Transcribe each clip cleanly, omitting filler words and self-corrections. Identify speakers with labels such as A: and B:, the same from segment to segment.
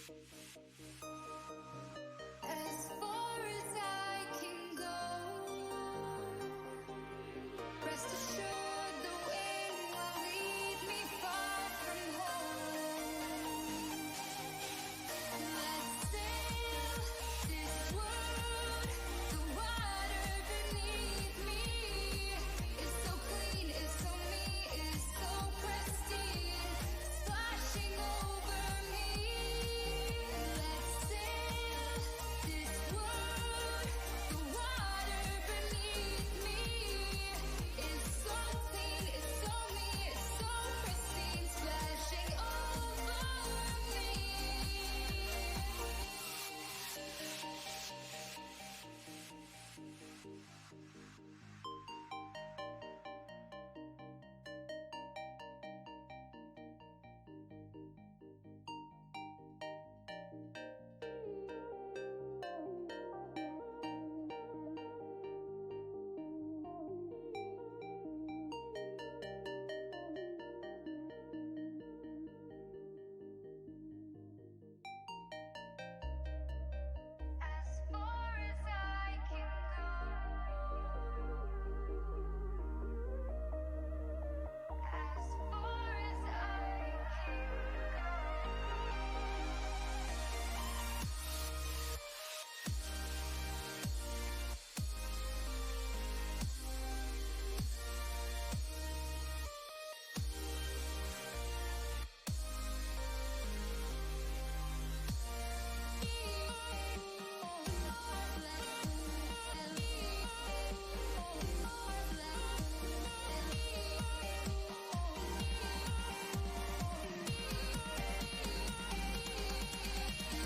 A: As far as I can go, rest assured the wind will lead me far from home. Let's sail this world, the water beneath me is so clean, is so me, is so pristine, splashing over me. Let's sail this world, the water beneath me is so clean, is so me, is so pristine, splashing over me. As far as I can go, as far as I can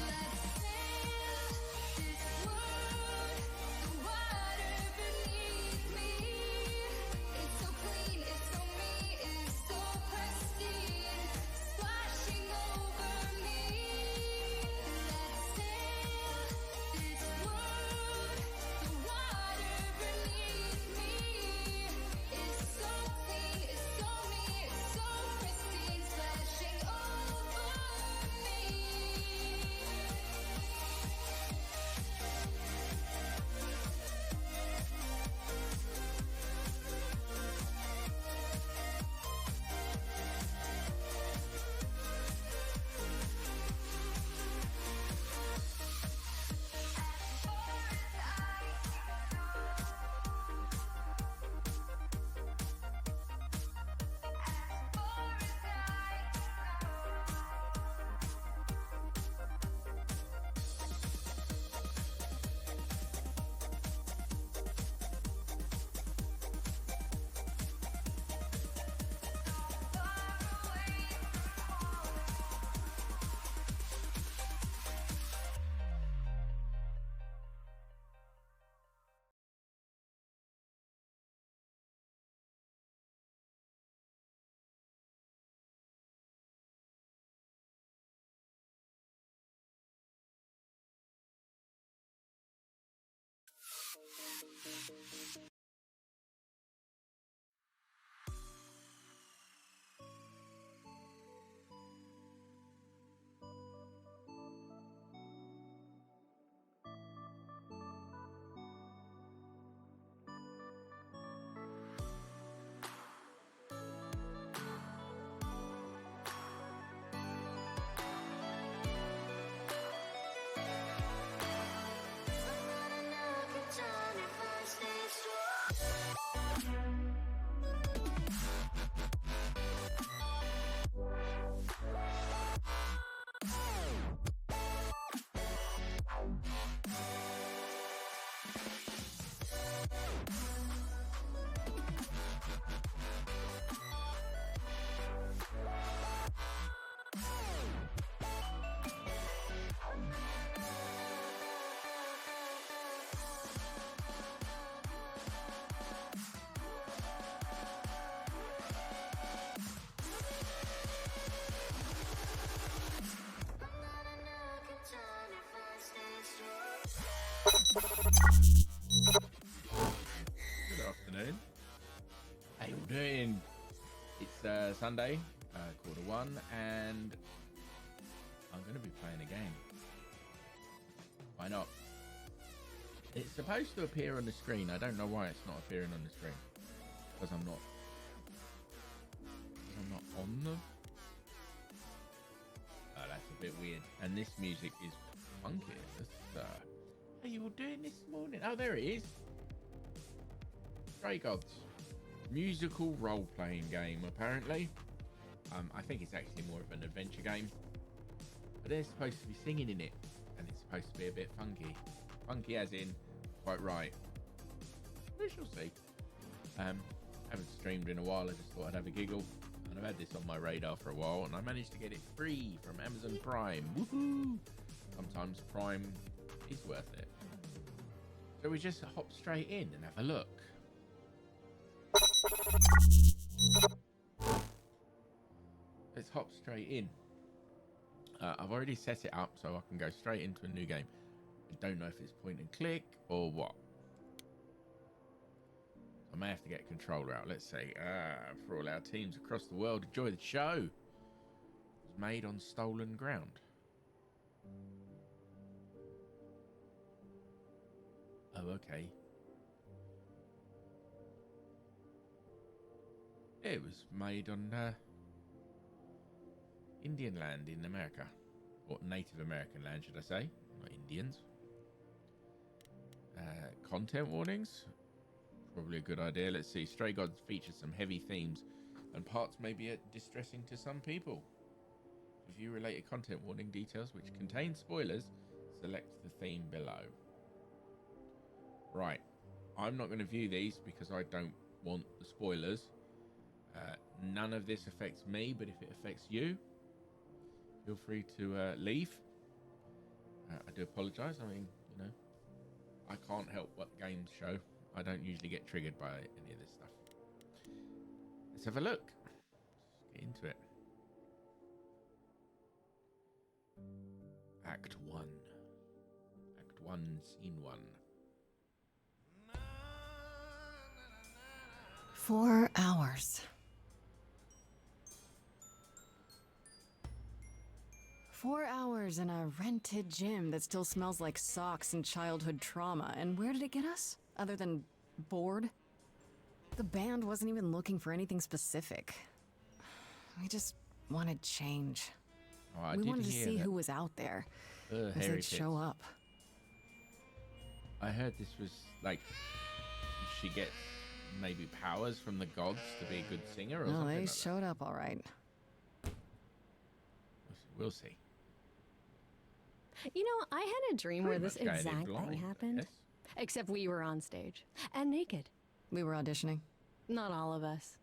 A: Let's sail this world, the water beneath me is so clean, is so me, is so pristine, splashing over me. Let's sail this world, the water beneath me is so clean, is so me, is so pristine, splashing over me.
B: Good afternoon. How you doing? It's Sunday, quarter one, and I'm going to be playing a game. Why not? It's supposed to appear on the screen. I don't know why it's not appearing on the screen. Because I'm not on the... Oh, that's a bit weird. And this music is funky. What are you all doing this morning? Oh, there it is. Stray Gods. Musical role-playing game, apparently. I think it's actually more of an adventure game. But they're supposed to be singing in it. And it's supposed to be a bit funky. Funky as in, quite right. We shall see. Haven't streamed in a while. I just thought I'd have a giggle. And I've had this on my radar for a while. And I managed to get it free from Amazon Prime. Woohoo! Sometimes Prime is worth it. So we just hop straight in and have a look. Let's hop straight in. I've already set it up so I can go straight into a new game. I don't know if it's point and click or what. I may have to get a controller out. Let's see. For all our teams across the world, enjoy the show. It's made on stolen ground. Oh, okay. It was made on Indian land in America. Or Native American land, should I say. Not Indians. Content warnings. Probably a good idea. Let's see. Stray Gods features some heavy themes and parts may be distressing to some people. To view related content warning details which contain spoilers, select the theme below. Right. I'm not going to view these because I don't want the spoilers. None of this affects me, but if it affects you, feel free to leave. I do apologise. I mean, you know, I can't help what games show. I don't usually get triggered by any of this stuff. Let's have a look. Let's get into it. Act 1. Act 1, Scene 1.
C: 4 hours. 4 hours in a rented gym that still smells like socks and childhood trauma. And where did it get us? Other than bored? The band wasn't even looking for anything specific. We just wanted change.
B: Oh,
C: We wanted to see who was out there. If
B: Harry
C: they'd show
B: Pitts.
C: up.
B: I heard this was like she gets maybe powers from the gods to be a good singer or
C: No,
B: something
C: they
B: like that.
C: showed up all right.
B: We'll see.
D: You know, I had a dream where
B: Pretty
D: this
B: much going in
D: exact
B: blind,
D: thing
B: I
D: happened.
B: guess.
D: Except we were on stage. And naked.
C: We were auditioning.
D: Not all of us.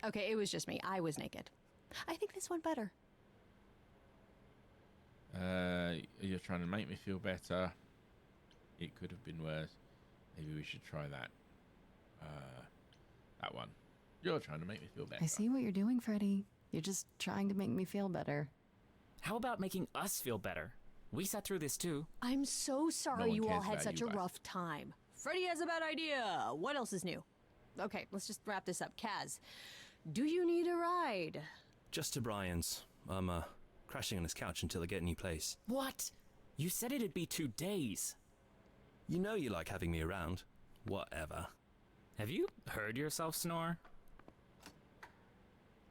D: Okay, it was just me. I was naked. I think this went better.
B: You're trying to make me feel better. It could have been worse. Maybe we should try that. That one. You're trying to make me feel better.
C: I see what you're doing, Freddy. You're just trying to make me feel better.
E: How about making us feel better? We sat through this too.
D: I'm so sorry
B: one
D: you all
B: cares
D: had
B: about
D: such
B: you,
D: a
B: bud.
D: rough time. Freddy has a bad idea. What else is new? Okay, let's just wrap this up. Kaz, do you need a ride?
F: Just to Brian's. I'm crashing on his couch until I get a new place.
E: What? You said it'd be 2 days.
F: You know you like having me around. Whatever.
E: Have you heard yourself snore?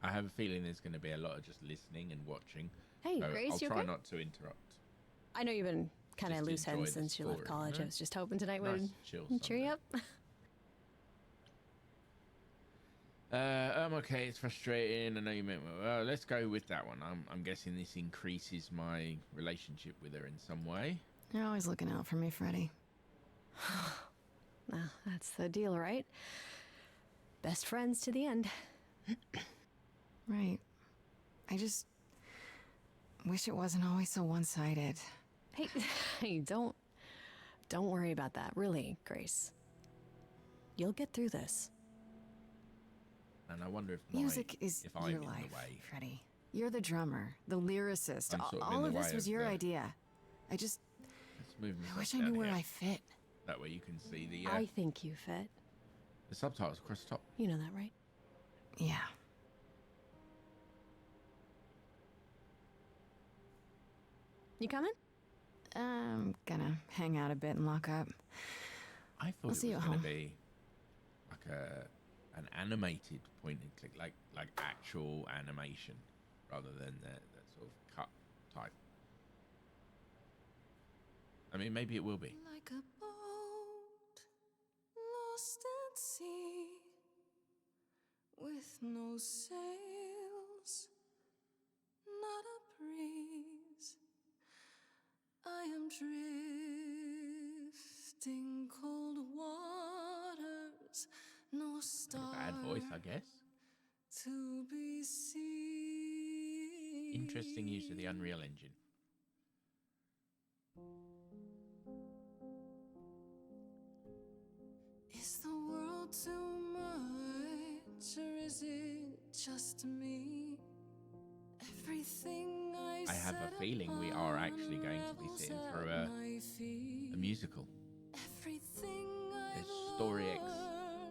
B: I have a feeling there's going to be a lot of just listening and watching.
D: Hey,
B: So
D: Grace,
B: I'll
D: you
B: try
D: okay?
B: not to interrupt.
D: I know you've been kind of
B: Just
D: loose
B: enjoy
D: head
B: the
D: since you left
B: story,
D: college.
B: no?
D: I was just hoping tonight
B: Nice
D: would
B: chill
D: cheer you
B: Sunday.
D: up.
B: Okay, it's frustrating. I know you meant well. Let's go with that one. I'm guessing this increases my relationship with her in some way.
C: You're always looking out for me, Freddy.
D: Well, that's the deal, right? Best friends to the end.
C: Right. I just wish it wasn't always so one-sided.
D: Hey, hey, don't worry about that. Really, Grace. You'll get through this.
B: And I wonder if
C: Music is
B: if I'm
C: your
B: in
C: life,
B: the way.
C: Freddy. You're the drummer, the lyricist.
B: I'm sort of in
C: All
B: the
C: of this
B: way
C: was
B: of
C: your
B: the-
C: idea. I
B: Let's move
C: I
B: myself
C: wish I
B: down
C: knew where
B: here.
C: I fit.
B: That way you can see
D: I think you fit.
B: the subtitles across the top.
D: You know that, right?
C: Yeah.
D: You coming?
C: I'm gonna hang out a bit and lock up.
B: I thought
C: I'll
B: it
C: see you
B: was
C: at
B: going to
C: home.
B: be like an animated point and click, like actual animation, rather than that sort of cut type. I mean, maybe it will be.
A: Like a boat lost at sea with no sails, not a breeze. I am drifting cold waters, no
B: Got
A: star
B: a bad voice, I guess.
A: to be seen.
B: Interesting use of the Unreal Engine.
A: Is the world too much, or is it just me? Everything
B: I have a feeling we are actually going to be sitting through a musical.
A: Everything
B: The story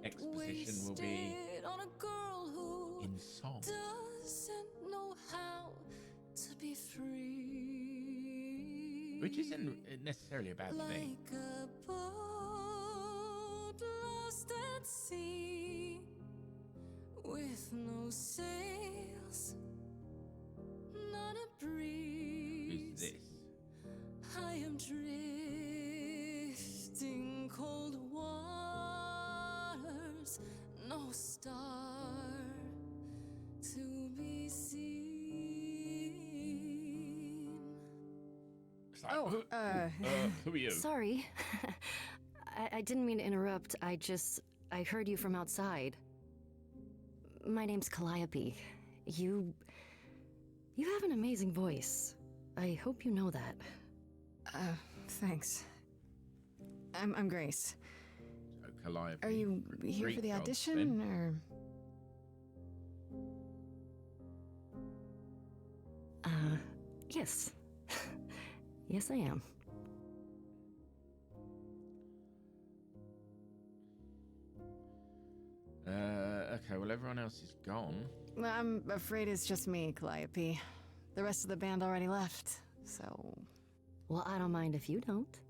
B: exposition will be
A: on a girl who
B: in song.
A: doesn't know how to be free.
B: Which isn't necessarily a bad thing.
A: Like a boat lost at sea with no sails, not a breeze.
B: Who's this?
A: I am drifting cold waters, no star to be seen.
B: It's like,
C: Oh,
B: who are you?
D: Sorry. I didn't mean to interrupt. I heard you from outside. My name's Calliope. You have an amazing voice. I hope you know that.
C: Thanks. I'm Grace.
B: So Calliope,
C: Are you here for
B: Greek
C: the
B: gods,
C: audition,
B: then?
C: or...?
D: Yes. Yes, I am.
B: Okay, well, everyone else is gone.
C: Well, I'm afraid it's just me, Calliope. The rest of the band already left, so...
D: Well, I don't mind if you don't.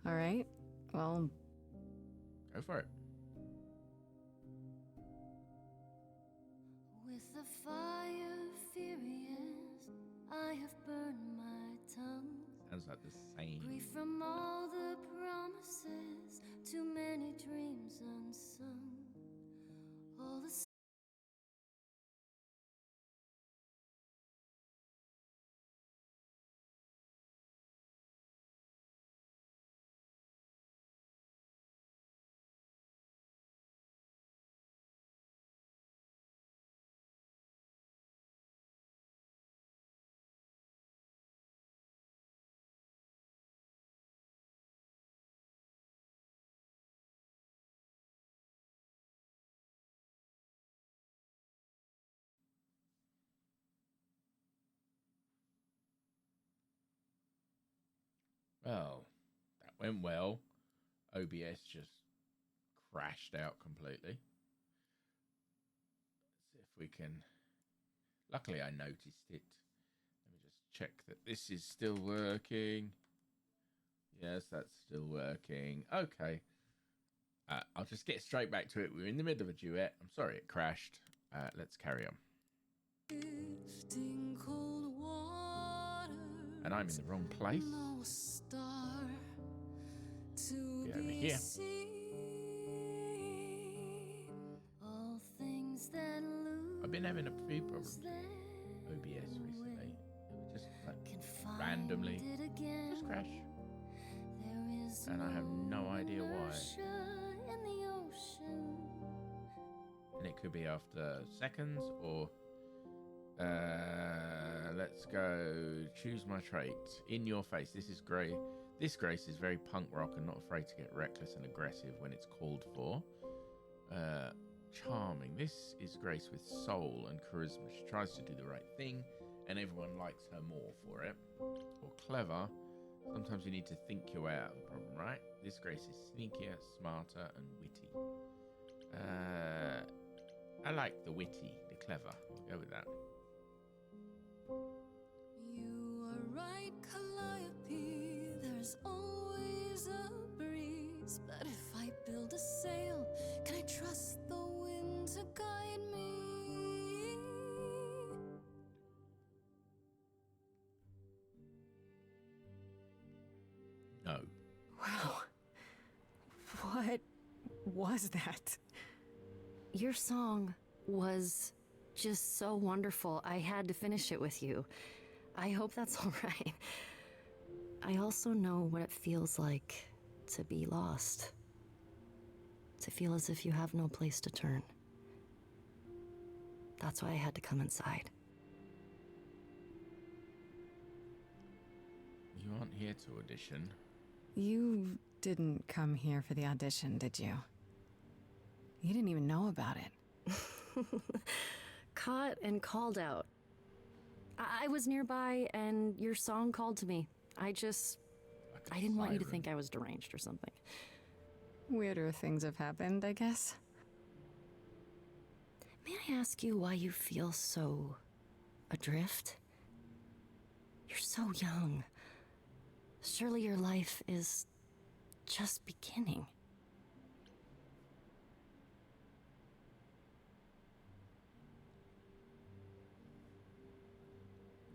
C: All right. Well,
B: Go for it.
A: With the fire furious, I have burned my tongue.
B: Sounds like the same.
A: Grief from all the promises, too many dreams unsung. All the
B: Well, that went well. OBS just crashed out completely. Let's see if we can... Luckily, I noticed it. Let me just check that this is still working. Yes, that's still working. Okay. I'll just get straight back to it. We're in the middle of a duet. I'm sorry it crashed. Let's carry on.
A: drifting cold waters,
B: And I'm in the wrong place.
A: no star to
B: Be over
A: be
B: here.
A: seen. All things that lose
B: I've been having a few problems with OBS recently. It would just like,
A: can find
B: randomly
A: it again.
B: just crash.
A: There is
B: And I have no idea why.
A: inertia in the ocean.
B: And it could be after seconds or let's go choose my trait. In your face. This is Grey. This Grace is very punk rock and not afraid to get reckless and aggressive when it's called for. Charming. This is Grace with soul and charisma. She tries to do the right thing and everyone likes her more for it. Or clever. Sometimes you need to think your way out of the problem, right? This Grace is sneakier, smarter, and witty. I like the witty, the clever. I'll go with that.
C: was that?
D: Your song was just so wonderful. I had to finish it with you. I hope that's all right. I also know what it feels like to be lost. To feel as if you have no place to turn. That's why I had to come inside.
B: You aren't here to audition.
C: You didn't come here for the audition, did you? You didn't even know about it.
D: Caught and called out. I was nearby and your song called to me.
B: Like a
D: I didn't want you to
B: siren.
D: think I was deranged or something.
C: Weirder things have happened, I guess.
D: May I ask you why you feel so adrift? You're so young. Surely your life is just beginning.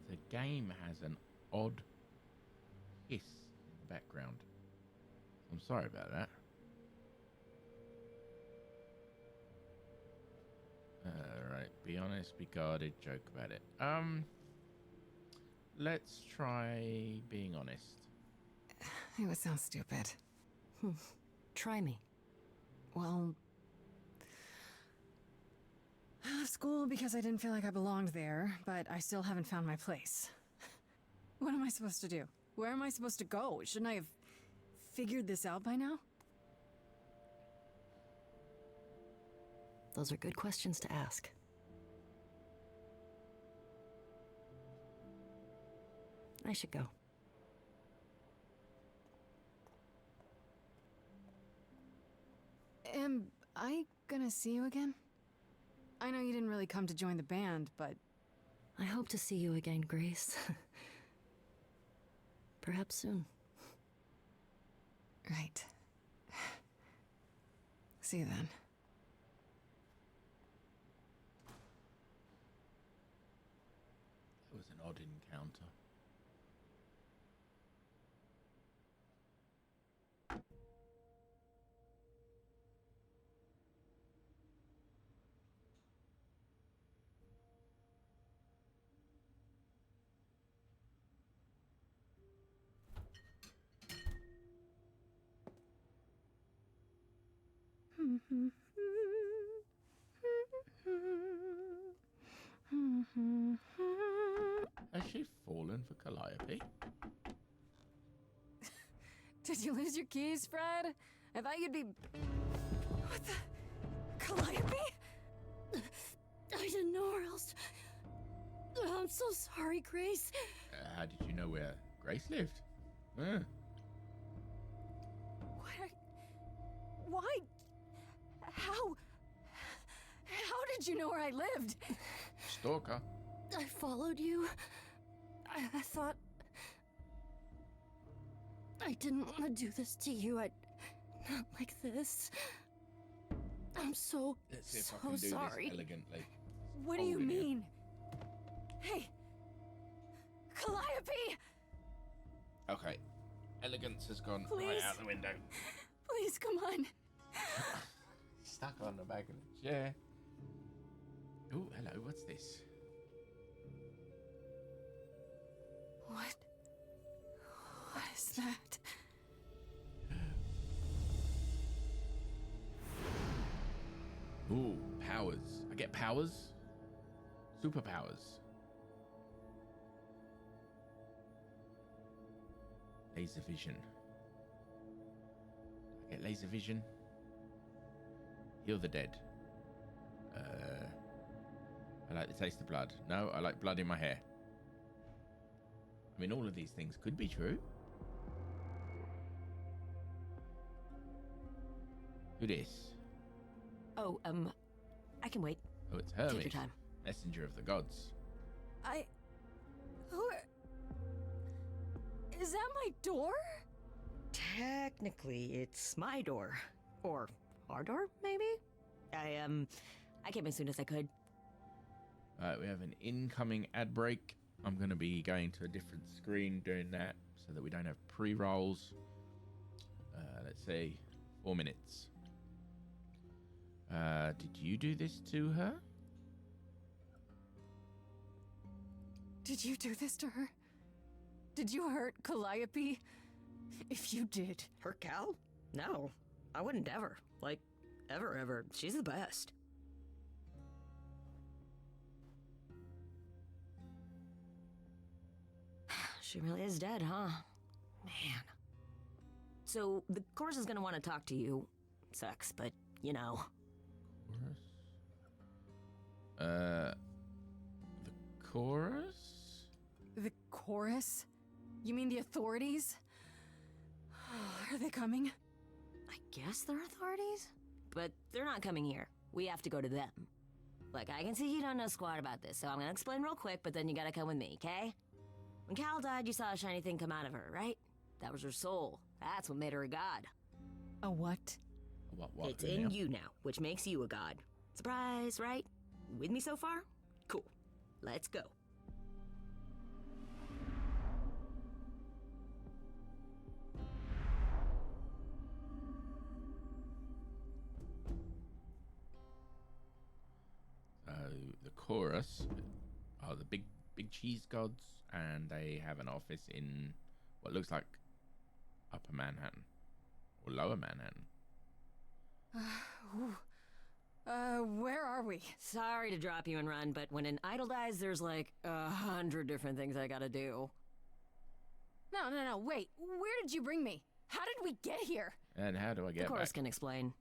B: The game has an odd hiss in the background. I'm sorry about that. Alright, be honest, be guarded, joke about it. Let's try being honest.
C: It would sound stupid.
D: Try me.
C: Well, I left school because I didn't feel like I belonged there, but I still haven't found my place. What am I supposed to do? Where am I supposed to go? Shouldn't I have figured this out by now?
D: Those are good questions to ask. I should go.
C: Am I gonna see you again? I know you didn't really come to join the band, but
D: I hope to see you again, Grace. Perhaps soon.
C: right. See you then.
B: It was an odd encounter. Has she fallen for Calliope?
C: Did you lose your keys, Fred? I thought you'd be... What the... Calliope?
D: I didn't know where else. I'm so sorry, Grace.
B: How did you know where Grace lived? Huh.
C: Where... Why... How... How did you know where I lived?
B: Stalker.
D: I followed you. I thought... I didn't want to do this to you. Not like this. I'm so,
B: Let's see if
D: so
B: I can do
D: sorry.
B: this elegantly.
C: What do you
B: Holding it.
C: mean? Hey! Calliope!
B: Okay. Elegance has gone right
C: Please.
B: out the window.
C: Please, come on.
B: Stuck on the back of the chair. Oh, hello. What's this?
C: What? What is that?
B: Ooh, powers. I get powers. Superpowers. Laser vision. I get laser vision. Heal the dead. I like the taste of blood. No, I like blood in my hair. I mean, all of these things could be true. Who this?
G: Oh, I can wait.
B: Oh, it's Hermes.
G: Take your time.
B: Messenger of the gods.
C: Who are... Is that my door?
G: Technically, it's my door. Or our door, maybe? I came as soon as I could.
B: Alright, we have an incoming ad break. I'm going to be going to a different screen doing that so that we don't have pre-rolls. Let's say 4 minutes. Did you do this to her?
C: Did you do this to her? Did you hurt Calliope? If you did.
G: Her Cal? No, I wouldn't ever. Like, ever. She's the best. She really is dead, huh? Man. So, the chorus is gonna want to talk to you. Sucks, but, you know.
B: The chorus?
C: The chorus? You mean the authorities? Are they coming?
G: I guess they're authorities? But they're not coming here. We have to go to them. Look, I can see you don't know squat about this, so I'm gonna explain real quick, but then you gotta come with me, okay? When Cal died, you saw a shiny thing come out of her, right? That was her soul. That's what made her a god.
C: A what?
B: What?
G: It's in you now, which makes you a god. Surprise, right? With me so far? Cool. Let's go.
B: The chorus are the big cheese gods, and they have an office in what looks like Upper Manhattan or Lower Manhattan.
C: Where are we?
G: Sorry to drop you and run, but when an idol dies, there's like 100 different things I gotta do.
C: No, wait. Where did you bring me? How did we get here?
B: And how do I
G: The
B: get
G: chorus
B: back?
G: can explain.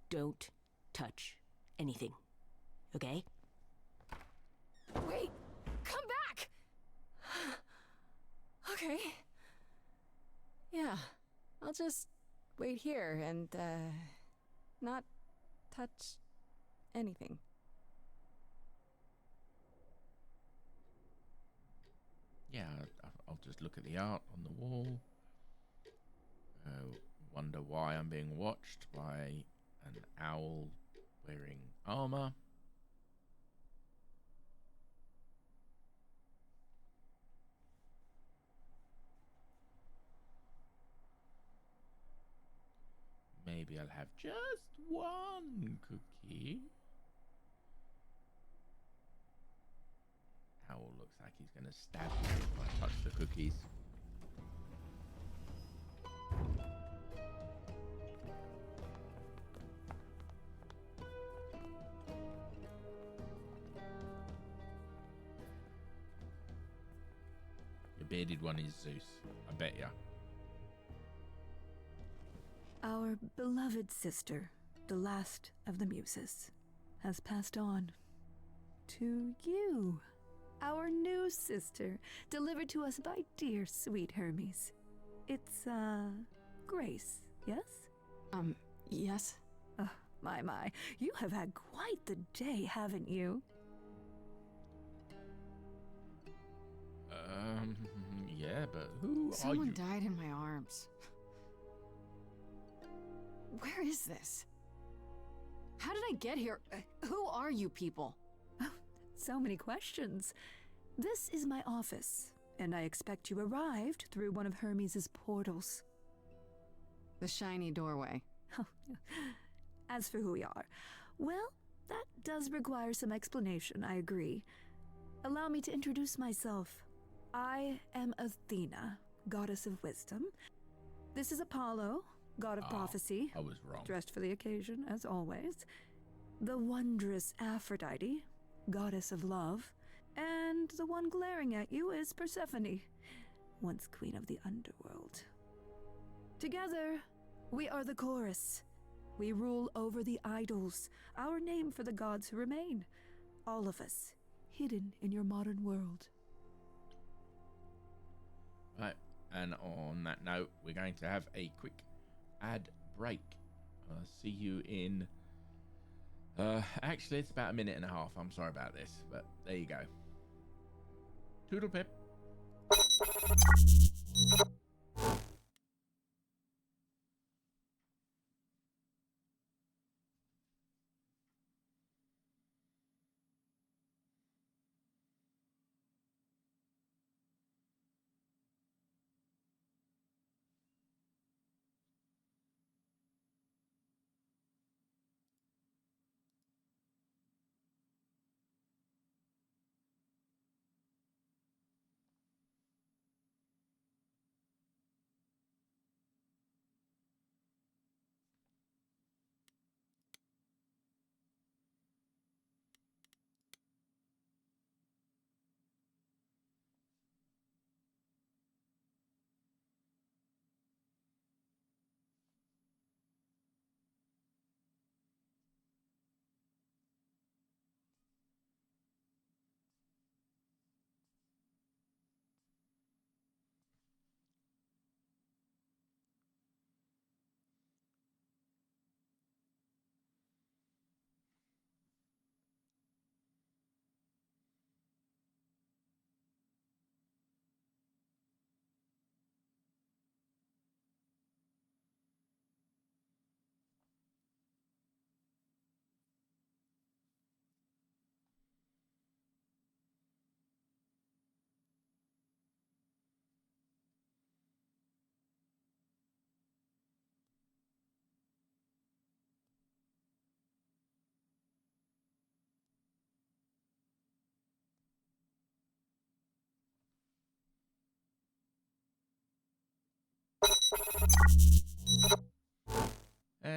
G: Don't touch anything. Okay?
C: Wait! Come back! Okay. Yeah, I'll just wait here and, not touch anything.
B: Yeah, I'll just look at the art on the wall. Wonder why I'm being watched by an owl wearing armor. Maybe I'll have just one cookie. Owl looks like he's gonna stab me if I touch the cookies. The bearded one is Zeus, I bet ya.
H: Our beloved sister, the last of the Muses, has passed on. To you, our new sister, delivered to us by dear sweet Hermes. It's, Grace, yes?
C: Yes?
H: Oh, my, you have had quite the day, haven't you?
B: Yeah, but who are
C: Someone
B: you?
C: died in my arms. Where is this? How did I get here? Who are you people?
H: Oh, so many questions. This is my office, and I expect you arrived through one of Hermes's portals.
C: The shiny doorway.
H: As for who we are, well, that does require some explanation, I agree. Allow me to introduce myself. I am Athena, goddess of wisdom. This is Apollo, god of prophecy.
B: I was wrong.
H: Dressed for the occasion, as always. The wondrous Aphrodite, goddess of love. And the one glaring at you is Persephone, once queen of the underworld. Together, we are the chorus. We rule over the idols, our name for the gods who remain. All of us, hidden in your modern world.
B: Right, and on that note, we're going to have a quick ad break. I'll see you in... actually, it's about 1.5 minutes. I'm sorry about this, but there you go. Toodle pip.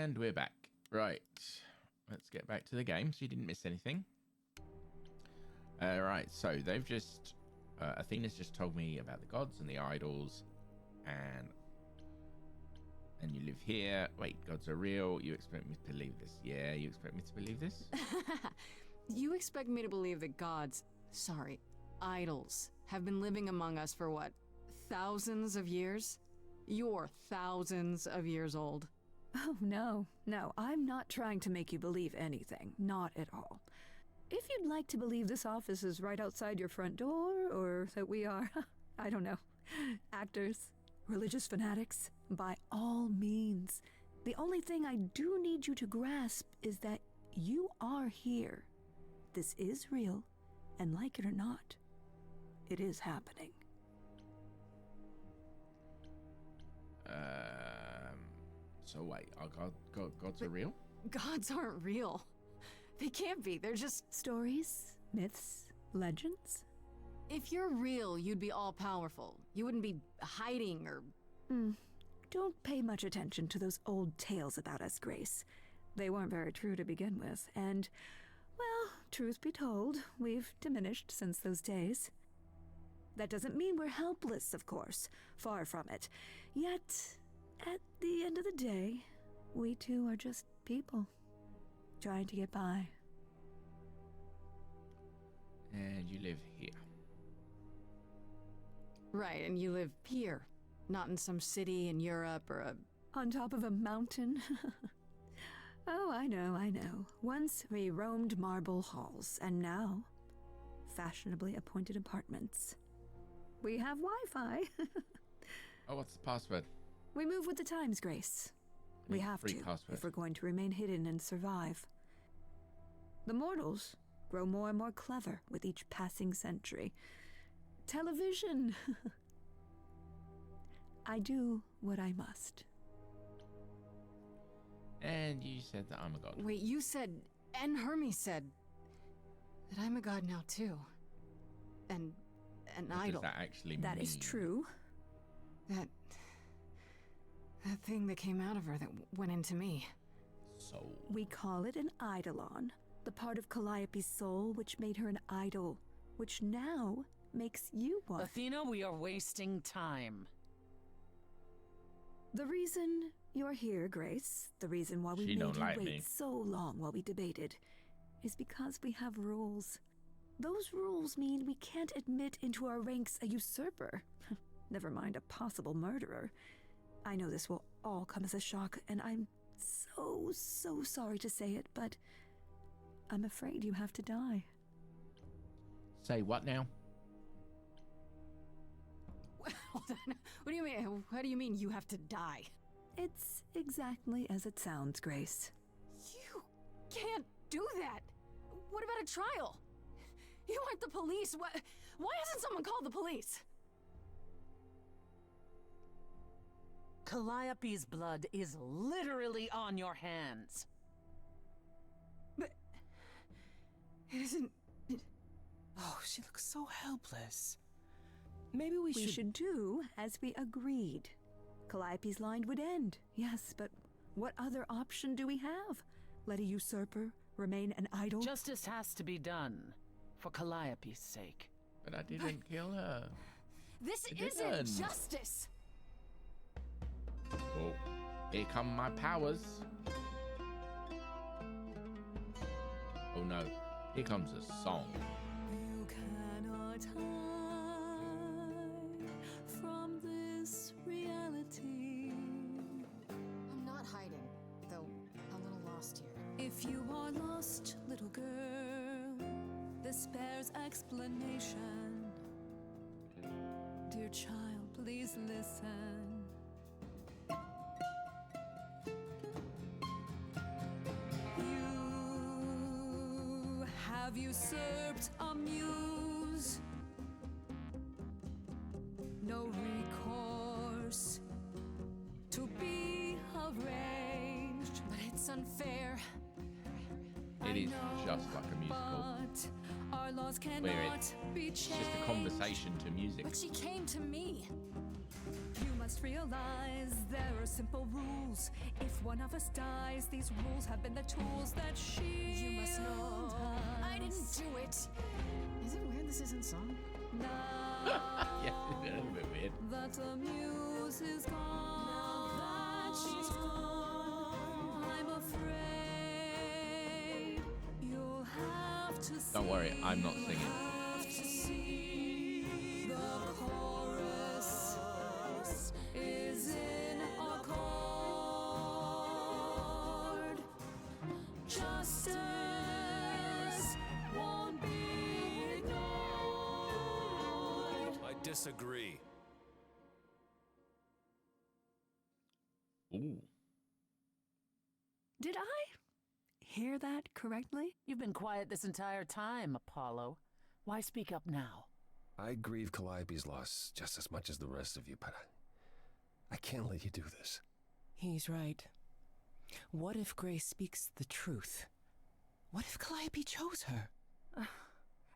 B: And we're back. Right. Let's get back to the game so you didn't miss anything. Right, so they've just... Athena's just told me about the gods and the idols. And you live here. Wait, gods are real. You expect me to believe this? Yeah, you expect me to believe this?
C: You expect me to believe that gods, sorry, idols, have been living among us for what, thousands of years? You're thousands of years old.
H: Oh, no, I'm not trying to make you believe anything. Not at all. If you'd like to believe this office is right outside your front door, or that we are, I don't know, actors, religious fanatics, by all means. The only thing I do need you to grasp is that you are here. This is real, and like it or not, it is happening.
B: So wait, are gods are real?
C: Gods aren't real. They can't be. They're just...
H: Stories, myths, legends?
C: If you're real, you'd be all-powerful. You wouldn't be hiding or...
H: Don't pay much attention to those old tales about us, Grace. They weren't very true to begin with, and, well, truth be told, we've diminished since those days. That doesn't mean we're helpless, of course. Far from it. Yet, at the end of the day, we too are just people, trying to get by.
B: And you live here.
C: Right, and you live here. Not in some city in Europe or a...
H: On top of a mountain? Oh, I know. Once we roamed marble halls, and now, fashionably appointed apartments. We have Wi-Fi.
B: Oh, what's the password?
H: We move with the times, Grace. We have to, if we're going to remain hidden and survive. The mortals grow more and more clever with each passing century. Television! I do what I must.
B: And you said that I'm a god.
C: Wait, you said, and Hermes said, that I'm a god now too. And an
B: What
C: idol.
B: does that actually mean?
H: That is true.
C: That thing that came out of her that went into me.
B: Soul.
H: We call it an eidolon, the part of Calliope's soul which made her an idol, which now makes you one.
I: Athena, we are wasting time.
H: The reason you're here, Grace, the reason why we
B: She
H: made
B: don't
H: you
B: like
H: wait
B: me.
H: so long while we debated, is because we have rules. Those rules mean we can't admit into our ranks a usurper. Never mind a possible murderer. I know this will all come as a shock, and I'm so sorry to say it, but I'm afraid you have to die.
B: Say what now?
C: Hold on. What do you mean? What do you mean you have to die?
H: It's exactly as it sounds, Grace.
C: You can't do that. What about a trial? You aren't the police. Why hasn't someone called the police?
I: Calliope's blood is literally on your hands.
C: But it isn't.
I: Oh, she looks so helpless. Maybe we
H: We should do as we agreed. Calliope's line would end, yes, but what other option do we have? Let a usurper remain an idol?
I: Justice has to be done, for Calliope's sake.
B: But I didn't kill her.
C: This
B: It
C: isn't
B: didn't.
C: justice.
B: Oh, here come my powers. Oh no, here comes a song.
A: You cannot hide from this reality.
C: I'm not hiding, though a little lost here.
A: If you are lost, little girl, this bears explanation. Dear child, please listen. You have usurped a muse. No recourse to be arranged.
C: But it's unfair.
B: It is just like a musical.
A: But are
H: our laws
B: Where
H: cannot be
B: it's
H: changed.
B: just a conversation to music.
C: But she came to me.
H: You must realize there are simple rules. If one of us dies, these rules have been the tools that shield
C: You must know.
H: us.
C: I didn't do it. Is it weird this isn't song?
H: Now
B: Yeah, it's a little bit weird.
H: that the muse is gone, now that she's gone, I'm afraid you'll have to
B: Don't worry, I'm not singing.
H: have to see the chorus is in accord. Justice won't be ignored.
F: I disagree.
B: Ooh.
H: Did I hear that correctly?
J: You've been quiet this entire time, Apollo. Why speak up now?
K: I grieve Calliope's loss just as much as the rest of you, but I can't let you do this.
I: He's right. What if Grace speaks the truth? What if Calliope chose her?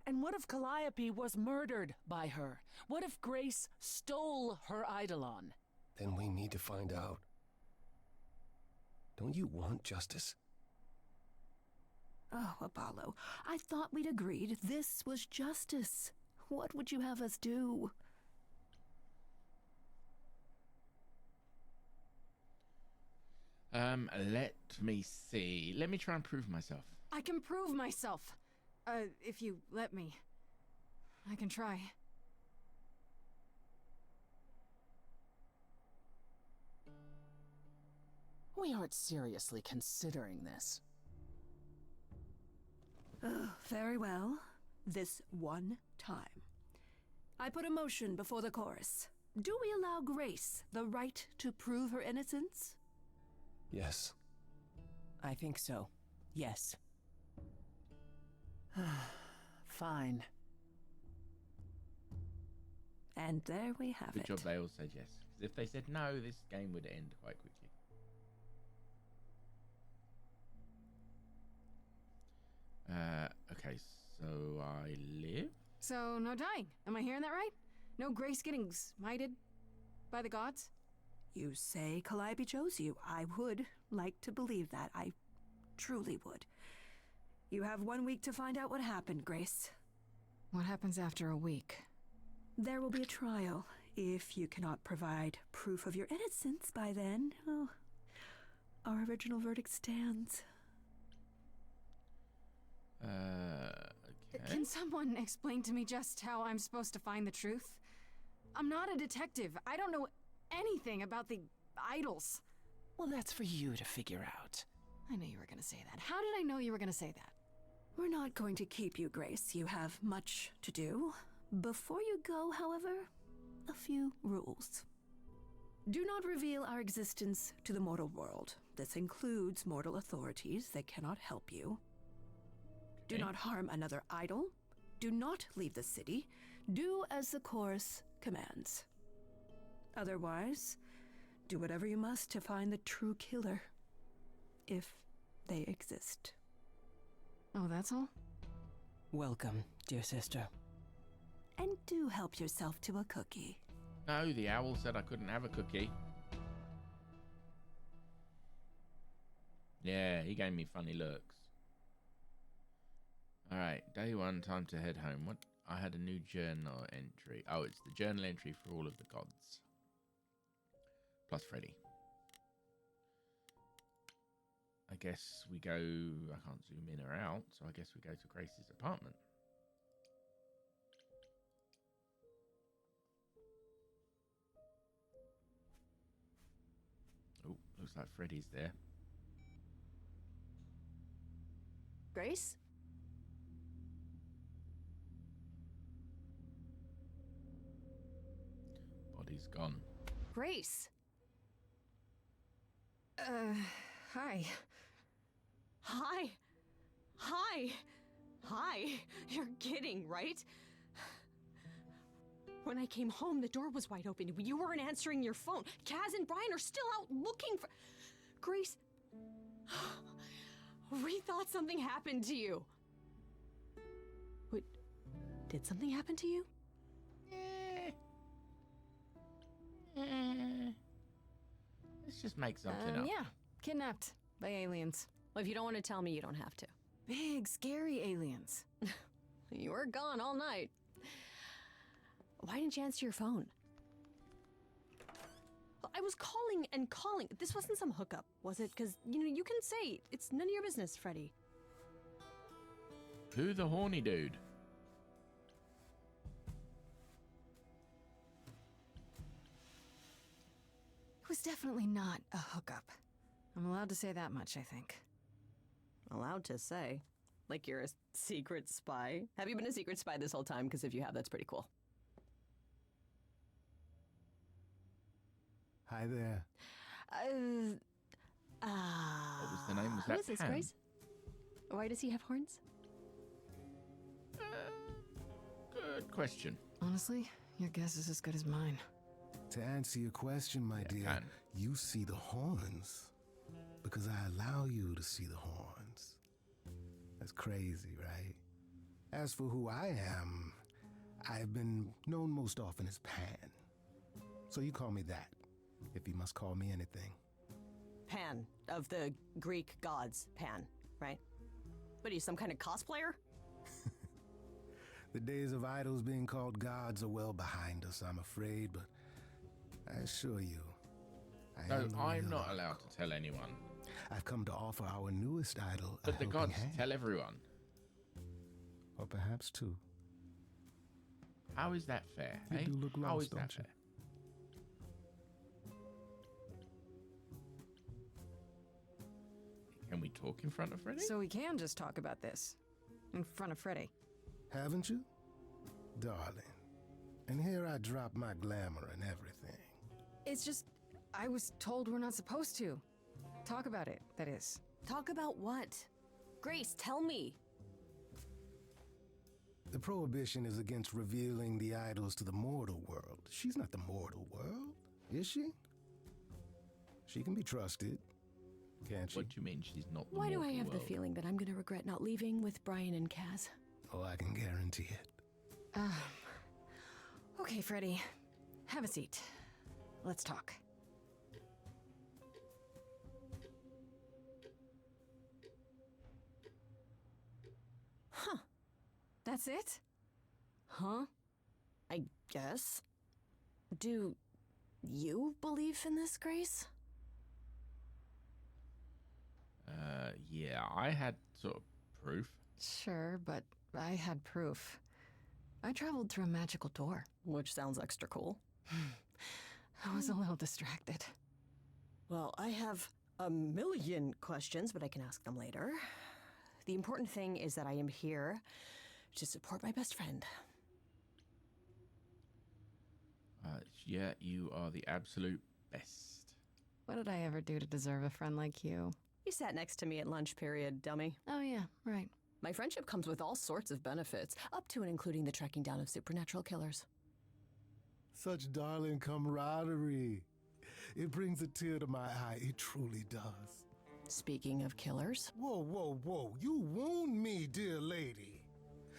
J: And what if Calliope was murdered by her? What if Grace stole her Eidolon?
K: Then we need to find out. Don't you want justice?
H: Oh, Apollo, I thought we'd agreed this was justice. What would you have us do?
B: Let me see. Let me try and prove myself.
C: I can prove myself. If you let me. I can try.
J: We aren't seriously considering this.
H: Very well. This one time. I put a motion before the chorus. Do we allow Grace the right to prove her innocence?
K: Yes.
I: I think so. Yes.
J: Fine.
H: And there we have
B: Good
H: it.
B: job they all said yes. 'Cause if they said no, this game would end quite quickly. Okay, so I live?
C: So, no dying. Am I hearing that right? No Grace getting smited by the gods?
H: You say Calliope chose you. I would like to believe that. I truly would. You have 1 week to find out what happened, Grace.
C: What happens after a week?
H: There will be a trial. If you cannot provide proof of your innocence by then, oh, our original verdict stands.
B: Okay.
C: Can someone explain to me just how I'm supposed to find the truth? I'm not a detective. I don't know anything about the idols.
I: Well, that's for you to figure out.
C: I knew you were gonna say that. How did I know you were gonna say that?
H: We're not going to keep you, Grace. You have much to do. Before you go, however, a few rules. Do not reveal our existence to the mortal world. This includes mortal authorities. They cannot help you. Do
B: Okay.
H: not harm another idol. Do not leave the city. Do as the chorus commands. Otherwise, do whatever you must to find the true killer. If they exist.
C: Oh, that's all?
I: Welcome, dear sister.
H: And do help yourself to a cookie.
B: No, the owl said I couldn't have a cookie. Yeah, he gave me funny looks. Alright, day one, time to head home. What? I had a new journal entry. Oh, it's the journal entry for all of the gods. Plus Freddy. I guess we go... I can't zoom in or out, so I guess we go to Grace's apartment. Oh, looks like Freddy's there.
D: Grace?
B: Body's gone.
D: Grace!
C: Hi.
L: Hi. Hi. Hi. You're kidding, right? When I came home, the door was wide open. You weren't answering your phone. Kaz and Brian are still out looking for... Grace... We thought something happened to you. Did something happen to you?
B: Let's just make something up.
C: Yeah, kidnapped by aliens.
L: Well, if you don't want to tell me, you don't have to.
C: Big, scary aliens.
L: You were gone all night. Why didn't you answer your phone? I was calling and calling. This wasn't some hookup, was it? Because, you can say it's none of your business, Freddy.
B: Who the horny dude?
C: It was definitely not a hookup. I'm allowed to say that much, I think.
L: Allowed to say? Like you're a secret spy? Have you been a secret spy this whole time? Because if you have, that's pretty cool.
K: Hi there.
B: What was the name? Was
L: Who
B: that
L: is this,
B: Pam?
L: Grace? Why does he have horns?
B: Good question.
C: Honestly, your guess is as good as mine.
K: To answer your question, my dear,
B: Pan.
K: you see the horns because I allow you to see the horns. That's crazy, right? As for who I am, I've been known most often as Pan. So you call me that, if you must call me anything.
L: Pan, of the Greek gods, Pan, right? What are you, some kind of cosplayer?
K: The days of idols being called gods are well behind us, I'm afraid, but I assure you, I
B: No,
K: am the
B: I'm
K: real
B: not
K: Oracle.
B: allowed to tell anyone.
K: I've come to offer our newest idol a
B: But the
K: helping
B: gods
K: hand.
B: tell everyone.
K: Or perhaps two.
B: How is that fair?
K: You
B: eh?
K: do look
B: How
K: lost,
B: is that
K: don't you?
B: fair? Can we talk in front of Freddy?
C: So we can just talk about this. In front of Freddy.
K: Haven't you? Darling. And here I drop my glamour and everything.
C: It's just, I was told we're not supposed to. Talk about it, that is.
L: Talk about what? Grace, tell me.
K: The prohibition is against revealing the idols to the mortal world. She's not the mortal world, is she? She can be trusted, can't she?
B: What do you mean she's not the
L: Why do I
B: mortal
L: have the
B: world?
L: feeling that I'm going to regret not leaving with Brian and Kaz?
K: Oh, I can guarantee it.
C: Okay, Freddy. Have a seat. Let's talk.
L: Huh.
C: That's it?
L: Huh? I guess. Do you believe in this, Grace?
B: Yeah, I had sort of proof.
C: Sure, but I had proof. I traveled through a magical door.
L: Which sounds extra cool.
C: I was a little distracted.
L: Well, I have a million questions, but I can ask them later. The important thing is that I am here to support my best friend.
B: Yeah, you are the absolute best.
C: What did I ever do to deserve a friend like you?
L: You sat next to me at lunch period, dummy.
C: Oh yeah, right.
L: My friendship comes with all sorts of benefits, up to and including the tracking down of supernatural killers.
K: Such darling camaraderie. It brings a tear to my eye. It truly does.
L: Speaking of killers.
K: Whoa, whoa, whoa. You wound me, dear lady.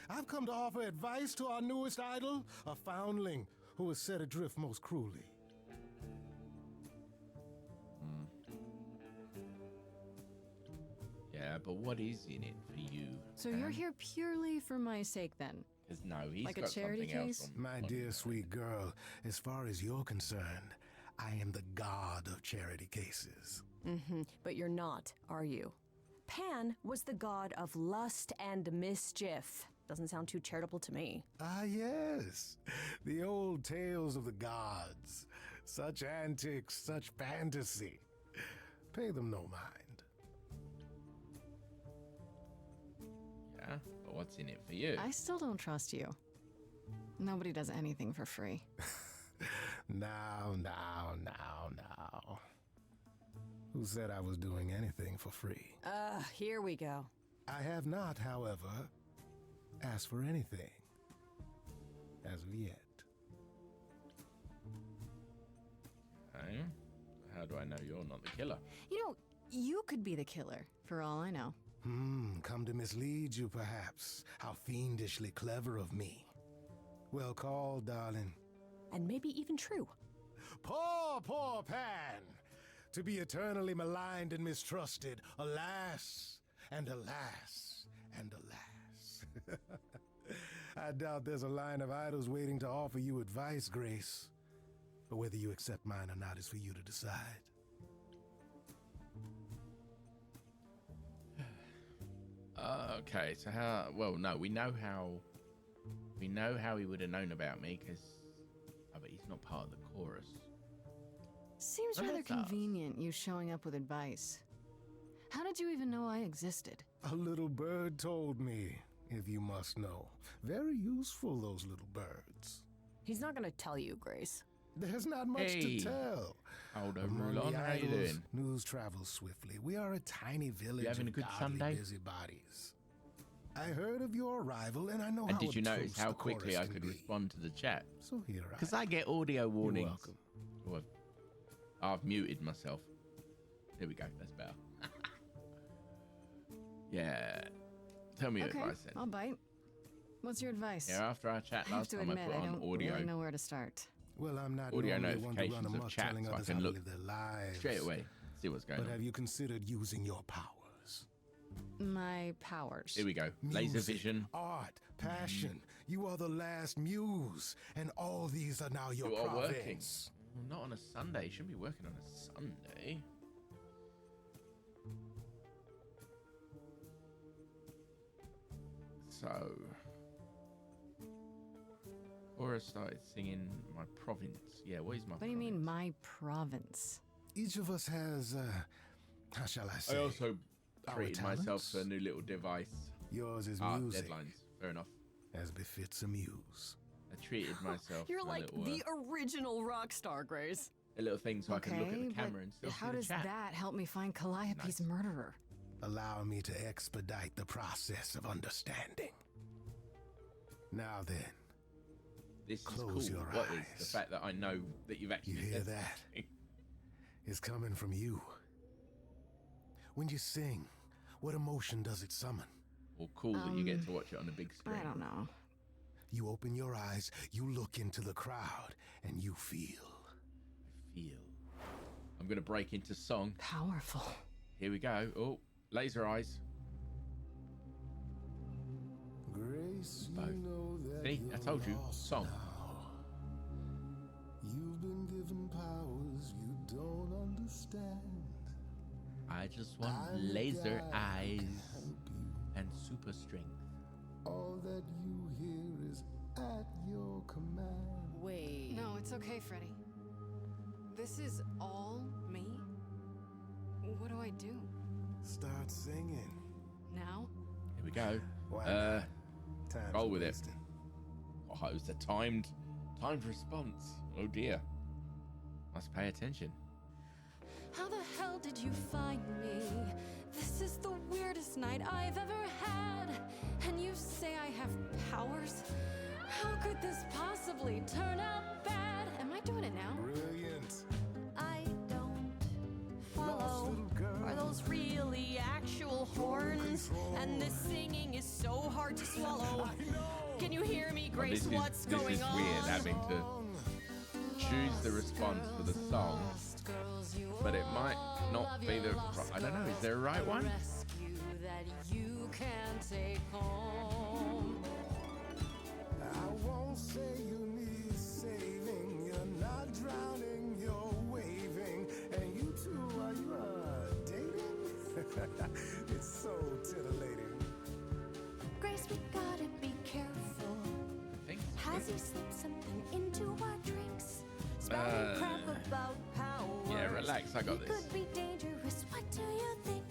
K: I've come to offer advice to our newest idol, a foundling who was set adrift most cruelly.
B: Yeah, but what is in it for you?
C: So you're here purely for my sake then?
B: Because no, he's
C: Like a
B: got
C: charity
B: something else
C: case?
B: on-
K: My
B: on
K: dear
B: his
K: sweet girl, as far as you're concerned, I am the god of charity cases.
L: But you're not, are you? Pan was the god of lust and mischief. Doesn't sound too charitable to me.
K: Ah, yes. The old tales of the gods. Such antics, such fantasy. Pay them no mind.
B: Yeah, but what's in it for you?
C: I still don't trust you. Nobody does anything for free.
K: Now. Who said I was doing anything for free?
L: Here we go.
K: I have not, however, asked for anything. As of yet.
B: Okay. How do I know you're not the killer?
C: You know, you could be the killer, for all I know.
K: Come to mislead you, perhaps. How fiendishly clever of me. Well called, darling.
L: And maybe even true.
K: Poor, poor Pan! To be eternally maligned and mistrusted. Alas, and alas, and alas. I doubt there's a line of idols waiting to offer you advice, Grace. But whether you accept mine or not is for you to decide.
B: Okay, so how? Well, no, we know how he would have known about me because, but he's not part of the chorus.
C: Seems
B: Well,
C: rather
B: that's us.
C: convenient, you showing up with advice. How did you even know I existed?
K: A little bird told me, if you must know. Very useful, those little birds.
L: He's not gonna tell you, Grace.
K: There's not much
B: Hey.
K: to tell.
B: Hold on,
K: Among
B: Rulon,
K: the
B: how you
K: idols,
B: doing?
K: news travels swiftly. We are a tiny village
B: having a
K: of
B: good
K: godly
B: Sunday?
K: busybodies. I heard of your arrival, and I know
B: And
K: how
B: did you notice
K: obtuse
B: how
K: the
B: quickly
K: chorus
B: I
K: can
B: could
K: be.
B: respond to the chat?
K: So here I
B: Because I get audio warnings.
K: welcome.
B: Oh, I've muted myself. There we go. That's better. Yeah. Tell me your
C: Okay,
B: advice then.
C: I'll bite. What's your advice?
B: Yeah, after our chat
C: I have
B: last
C: to
B: time,
C: admit,
B: I put
C: I
B: on
C: don't
B: audio.
C: really know where to start.
K: Well, I'm not
B: Audio
K: normally one to run
B: notifications of
K: amok
B: chat
K: telling
B: so I
K: others
B: can
K: how to
B: look
K: live their lives.
B: straight away. See what's going
K: But
B: on.
K: have you considered using your powers?
C: My powers.
B: Here we go. Laser
K: Music,
B: vision.
K: art, passion. You are the last muse, and all these are now your
B: You are working.
K: province.
B: Well, not on a Sunday. You shouldn't be working on a Sunday. So, Cora started singing my province. Yeah, what is my
C: What do you
B: province?
C: mean, my province?
K: Each of us has, how shall I say?
B: I also
K: our
B: treated myself to a
K: talents.
B: new little device.
K: Yours is music,
B: Deadlines. Fair enough.
K: as befits a muse.
B: I treated myself
L: You're
B: to
L: like
B: a little,
L: the original rock star, Grace.
B: a little thing so I can look at the
C: but
B: camera and still
C: how
B: see the
C: does
B: chat.
C: that help me find Calliope's murderer?
K: Allow me to expedite the process of understanding. Now then,
B: This is
K: Close
B: cool.
K: your
B: What is the
K: eyes.
B: fact that I know that you've actually
K: you hear
B: said
K: that?
B: something?
K: It's coming from you. When you sing, what emotion does it summon?
B: Or cool that you get to watch it on a big screen.
C: I don't know.
K: You open your eyes, you look into the crowd, and you feel.
B: Feel. I'm gonna break into song.
C: Powerful.
B: Here we go. Oh, laser eyes.
K: Grace, you
B: Both.
K: know that
B: See, I
K: you're
B: told you.
K: lost
B: Song.
K: now. You've been given powers you don't understand.
B: I just want
K: I'm the
B: laser
K: guy
B: eyes
K: who can help you.
B: and super strength.
K: All that you hear is at your command.
C: Wait. No, it's okay, Freddy. This is all me? What do I do?
K: Start singing.
C: Now?
B: Here we go.
K: Why not? Time
B: Roll
K: for
B: with it.
K: wasting.
B: Oh, it was a timed response. Oh dear. Must pay attention.
A: How the hell did you find me? This is the weirdest night I've ever had. And you say I have powers? How could this possibly turn out bad? Am I doing it now?
K: Brilliant.
A: I don't
K: Lost
A: follow.
K: little girl.
L: Are those really actual horns? And this singing is so hard to swallow. Can you hear me,
B: Oh,
L: Grace? What's
B: this
L: going
B: is
L: on?
B: weird having to choose the response for the song, but it might not be the. I don't know. Is there a right one?
A: Rescue that you can take home.
K: I won't say you need saving. You're not drowning, you're waving. And you two, are you dating? It's so titillating.
A: Grace, we gotta be careful. Has he slipped something into our drinks? Spouting crap about power.
B: Yeah, relax. I got
A: It
B: this.
A: could be dangerous. What do you think?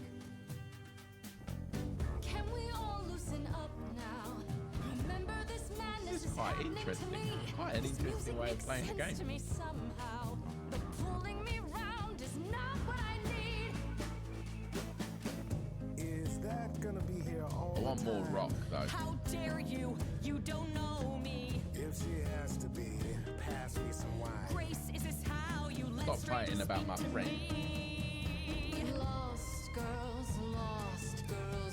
A: Can we all loosen up now? Remember this madness
B: This is quite
A: happening
B: interesting.
A: to me.
B: Quite an
A: This
B: interesting
A: music
B: way of
A: makes
B: playing the
A: sense
B: game.
A: to me somehow, but pulling me round is not what I need.
K: Is that gonna be here all
B: I want
K: the
B: more
K: time?
B: rock though.
L: How dare you? You don't know me.
K: If she has to be, pass me some wine.
L: Grace, is this how you let
B: Stop
L: strangers
B: fighting about my
L: speak to
B: friend.
L: me?
A: Lost girls,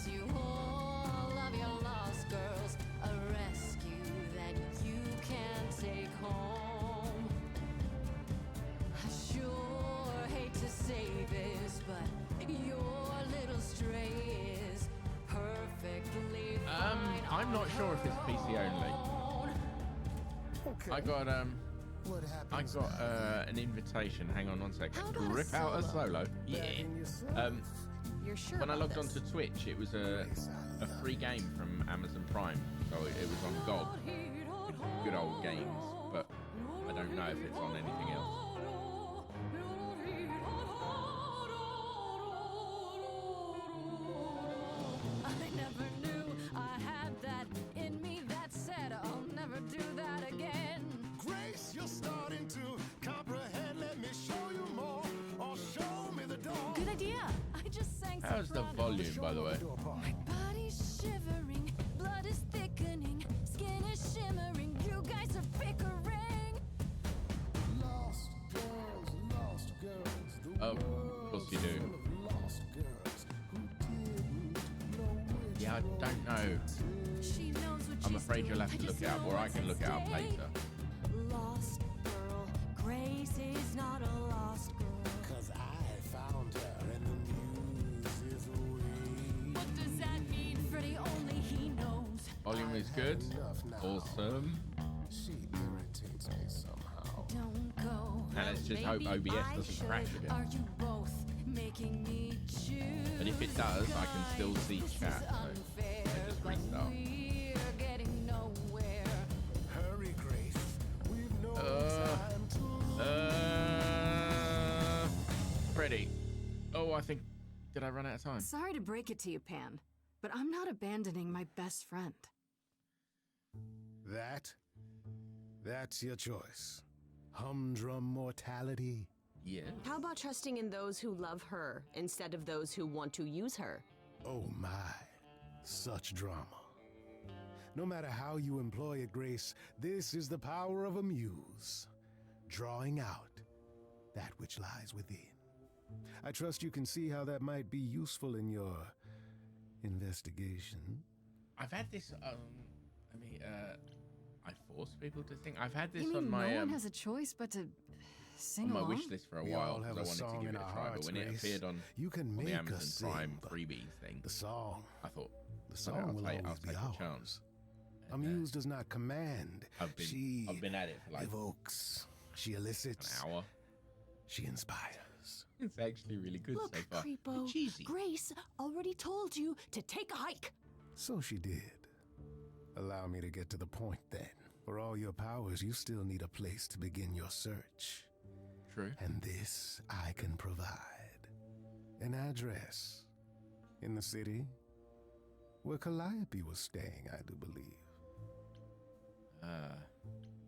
A: you all love your lost girls. A rescue that you can
B: I'm not sure if it's PC only.
K: Okay.
B: I got
K: What happens
B: an invitation. Hang on one second. To rip out a solo. Yeah.
C: You're sure
B: When I
C: about
B: logged
C: this?
B: onto Twitch, it was a free game from Amazon Prime, so it was on GOG. Good old games, but I don't know if it's on anything else.
A: I never knew I had that in me that said I'll never do that again.
K: Grace, you're starting to comprehend. Let me show you more, or show me the door.
A: Good idea. I just sang
B: How's the
A: soprano.
B: volume, by the way?
A: My body's shivering, blood is thickening, skin is shimmering. You guys are bickering.
K: Lost girls, the
B: Oh, of course you do.
K: world of lost girls who didn't know which
B: Yeah, I don't know.
A: She knows what
B: I'm
A: she's
B: afraid you'll have
A: doing.
B: to
A: I
B: look
A: just
B: it up,
A: know
B: or I
A: what's
B: can
A: at
B: look it up
A: stake.
B: later.
A: Lost girl, Grace is not a lost girl.
K: 'Cause I found her and the news is away.
A: What does that mean? Freddie, only he knows.
B: Volume is good.
K: Enough now.
B: Awesome.
K: She irritates me somehow.
A: Don't go.
B: And let's just hope
A: Maybe
B: OBS
A: I
B: doesn't
A: should.
B: crash again.
A: Are you both making me choose?
B: But if it does, I can still see
A: This
B: chat,
A: is
B: so
A: unfair,
B: I just
A: but
B: restart.
A: we're getting nowhere.
K: Hurry, Grace. We've no time to
B: Freddie. Oh, I think. Did I run out of time?
C: Sorry to break it to you, Pan, but I'm not abandoning my best friend.
K: That's your choice. Humdrum mortality.
B: Yeah.
L: How about trusting in those who love her instead of those who want to use her?
K: Oh my, such drama. No matter how you employ it, Grace, this is the power of a muse, drawing out that which lies within. I trust you can see how that might be useful in your investigation.
B: I've had this. I force people to think. I've had this
C: You mean
B: on my
C: no one has a choice but to sing
B: on my
C: along?
B: wish list for a
K: We
B: while
K: all have
B: because I
K: a
B: wanted to
K: song
B: give
K: in
B: it a
K: our
B: try.
K: hearts,
B: But when it
K: Grace.
B: appeared on
K: You can
B: the
K: make us
B: Amazon
K: sing,
B: Prime
K: but
B: freebies thing,
K: the song,
B: I thought
K: the
B: "Okay,
K: song will
B: I'll
K: always be
B: take a
K: ours.
B: chance.
K: A muse does not command.
B: I've
K: She
B: been at it for like
K: evokes. She
B: an
K: elicits.
B: hour.
K: She inspires.
B: It's actually really good
L: Look,
B: so far.
L: Creepo,
B: Cheesy.
L: Grace already told you to take a hike.
K: So she did. Allow me to get to the point then. For all your powers, you still need a place to begin your search.
B: True.
K: And this I can provide. An address in the city where Calliope was staying, I do believe.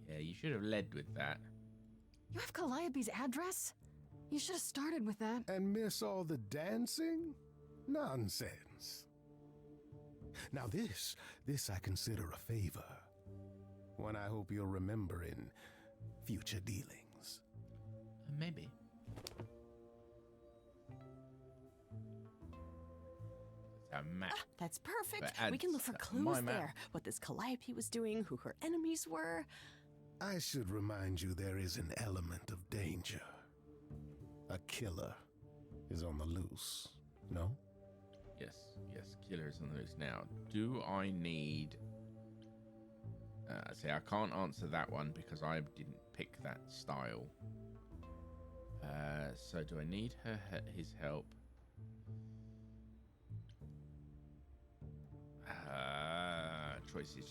B: Yeah, you should have led with that.
C: You have Calliope's address? You should have started with that.
K: And miss all the dancing? Nonsense. Now this I consider a favor. One I hope you'll remember in future dealings.
B: Maybe. It's a map.
L: That's perfect.
B: But
L: We can look for
B: adds
L: clues
B: my map.
L: there. What this Calliope was doing, who her enemies were.
K: I should remind you there is an element of danger. A killer is on the loose, no?
B: Yes, killer's on the loose now. Do I need... see, I can't answer that one because I didn't pick that style. So do I need his help?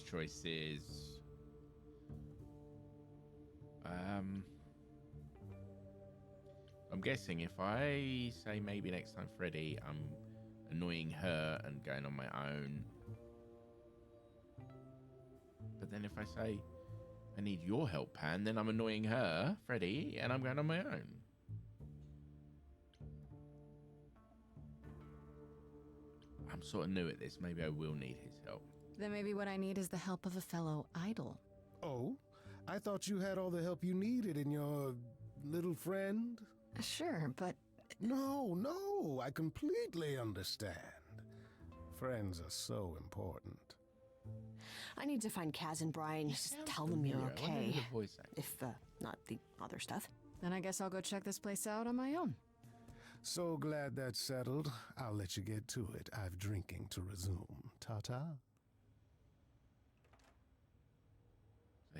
B: Choices. I'm guessing if I say maybe next time Freddy, I'm annoying her and going on my own. But then if I say I need your help, Pan, then I'm annoying her, Freddy, and I'm going on my own. I'm sort of new at this. Maybe I will need his help.
C: Then maybe what I need is the help of a fellow idol.
K: Oh? I thought you had all the help you needed in your little friend?
C: Sure, but...
K: No, I completely understand. Friends are so important.
L: I need to find Kaz and Brian. Just tell them you're okay. If, not the other stuff.
C: Then I guess I'll go check this place out on my own.
K: So glad that's settled. I'll let you get to it. I've drinking to resume. Ta-ta.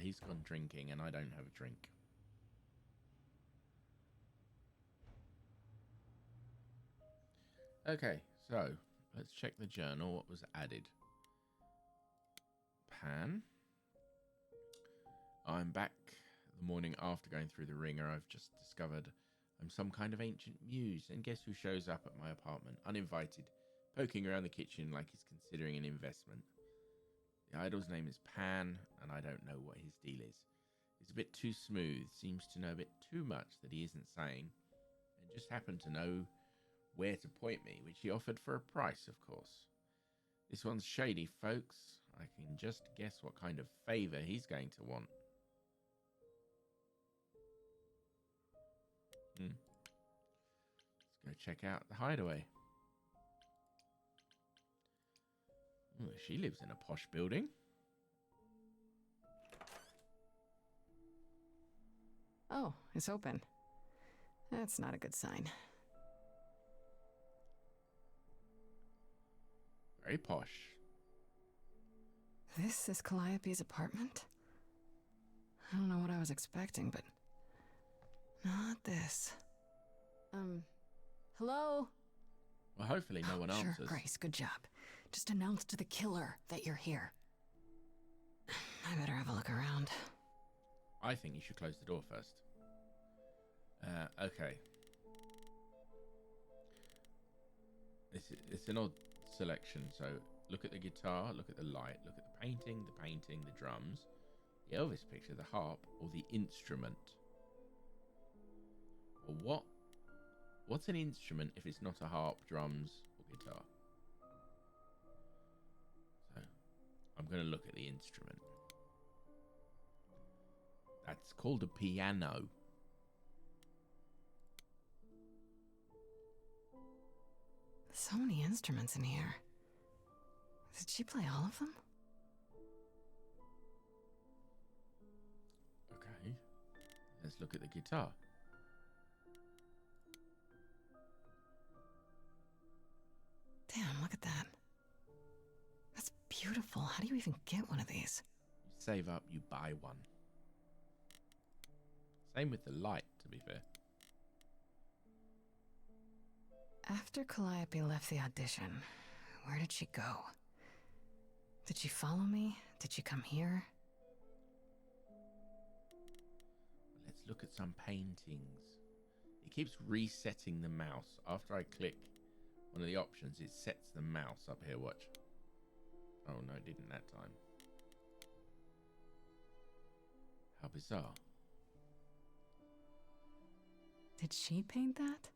B: he's gone drinking and I don't have a drink. Okay, so let's check the journal. What was added? Pan. I'm back the morning after going through the ringer. I've just discovered I'm some kind of ancient muse, and guess who shows up at my apartment, uninvited, poking around the kitchen like he's considering an investment. The idol's name is Pan, and I don't know what his deal is. He's a bit too smooth, seems to know a bit too much that he isn't saying, and just happened to know where to point me, which he offered for a price, of course. This one's shady, folks. I can just guess what kind of favor he's going to want. Let's go check out the hideaway. Ooh, she lives in a posh building.
C: Oh, it's open. That's not a good sign.
B: Very posh.
C: This is Calliope's apartment? I don't know what I was expecting, but not this. Hello?
B: Well, hopefully no one
C: Sure,
B: answers.
C: Grace, good job. Just announce to the killer that you're here. I better have a look around.
B: I think you should close the door first. Okay. It's an odd selection, so look at the guitar, look at the light, look at the painting, the drums, the Elvis picture, the harp, or the instrument. Or what's an instrument if it's not a harp, drums, or guitar? So I'm going to look at the instrument. That's called a piano.
C: So many instruments in here. Did she play all of them?
B: Okay. Let's look at the guitar.
C: Damn, look at that. That's beautiful. How do you even get one of these?
B: You save up, you buy one. Same with the light, to be fair.
C: After Calliope left the audition, where did she go? Did she follow me? Did she come here?
B: Let's look at some paintings. It keeps resetting the mouse. After I click one of the options, it sets the mouse up here. Watch. Oh no, it didn't that time. How bizarre.
C: Did she paint that?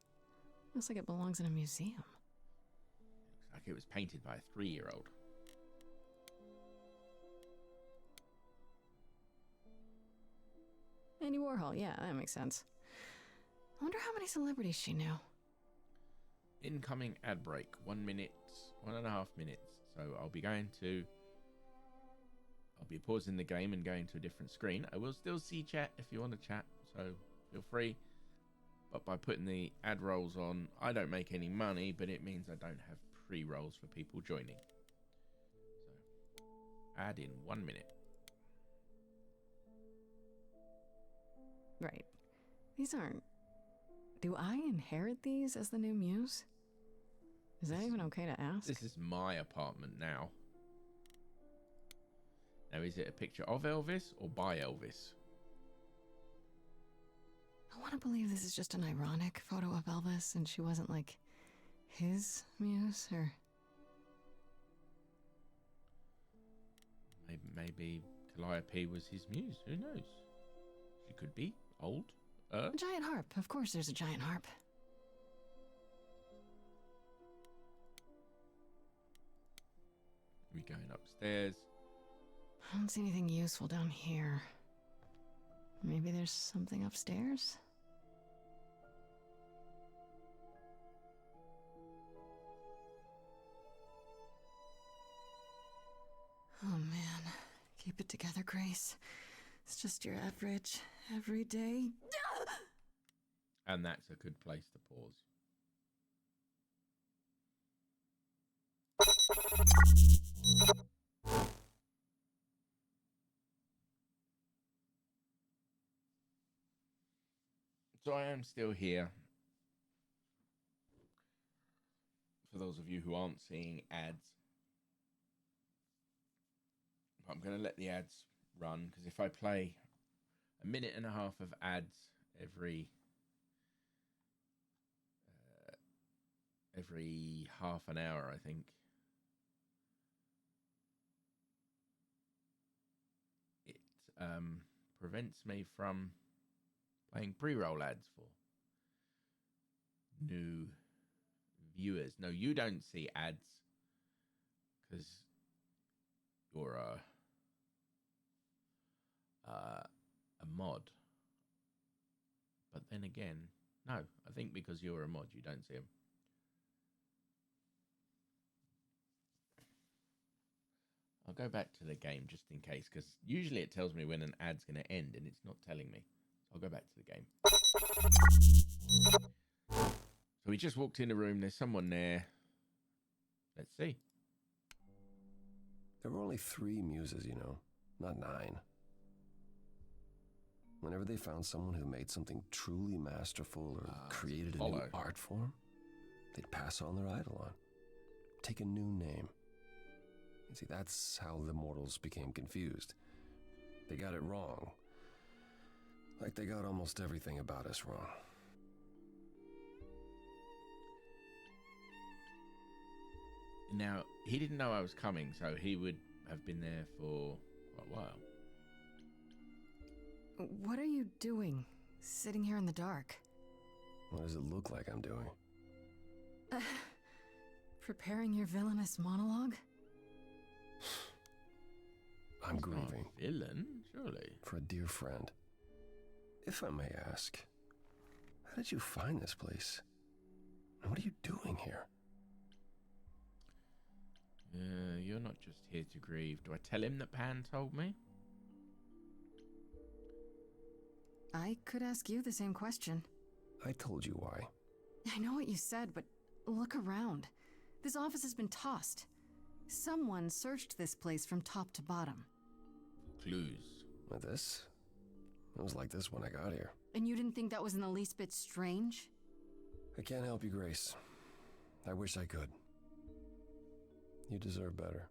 C: Looks like it belongs in a museum.
B: Looks like it was painted by a 3-year-old.
C: Andy Warhol, yeah, that makes sense. I wonder how many celebrities she knew.
B: Incoming ad break. 1 minute, 1.5 minutes. So I'll be pausing the game and going to a different screen. I will still see chat if you want to chat, so feel free. But by putting the ad rolls on, I don't make any money, but it means I don't have pre-rolls for people joining. So, add in 1 minute.
C: Right. These aren't... Do I inherit these as the new muse? Is that even okay to ask?
B: This is my apartment now. Now, is it a picture of Elvis or by Elvis?
C: I want to believe this is just an ironic photo of Elvis and she wasn't like his muse, or...
B: Maybe Calliope was his muse. Who knows? She could be old.
C: A giant harp. Of course there's a giant harp.
B: We going upstairs.
C: I don't see anything useful down here. Maybe there's something upstairs? Oh man, keep it together, Grace. It's just your average, everyday...
B: And that's a good place to pause. So I am still here. For those of you who aren't seeing ads, I'm going to let the ads run, because if I play a minute and a half of ads every half an hour, I think, it prevents me from playing pre-roll ads for new viewers. No, you don't see ads because you're a mod. But then again, no, I think because you're a mod, you don't see them. I'll go back to the game just in case, because usually it tells me when an ad's going to end, and it's not telling me. So I'll go back to the game. So we just walked in the room. There's someone there. Let's see.
M: There were only 3 muses, you know, not 9. Whenever they found someone who made something truly masterful or created a new art form, they'd pass on their eidolon, take a new name. You see, that's how the mortals became confused. They got it wrong. Like they got almost everything about us wrong.
B: Now, he didn't know I was coming, so he would have been there for quite a while.
C: What are you doing, sitting here in the dark?
M: What does it look like I'm doing?
C: Preparing your villainous monologue?
M: I'm grieving.
B: Villain, surely.
M: For a dear friend. If I may ask, how did you find this place? And what are you doing here?
B: You're not just here to grieve. Do I tell him that Pan told me?
C: I could ask you the same question.
M: I told you why.
C: I know what you said, but look around. This office has been tossed. Someone searched this place from top to bottom.
B: Clues.
M: Like this? It was like this when I got here.
C: And you didn't think that was in the least bit strange?
M: I can't help you, Grace. I wish I could. You deserve better.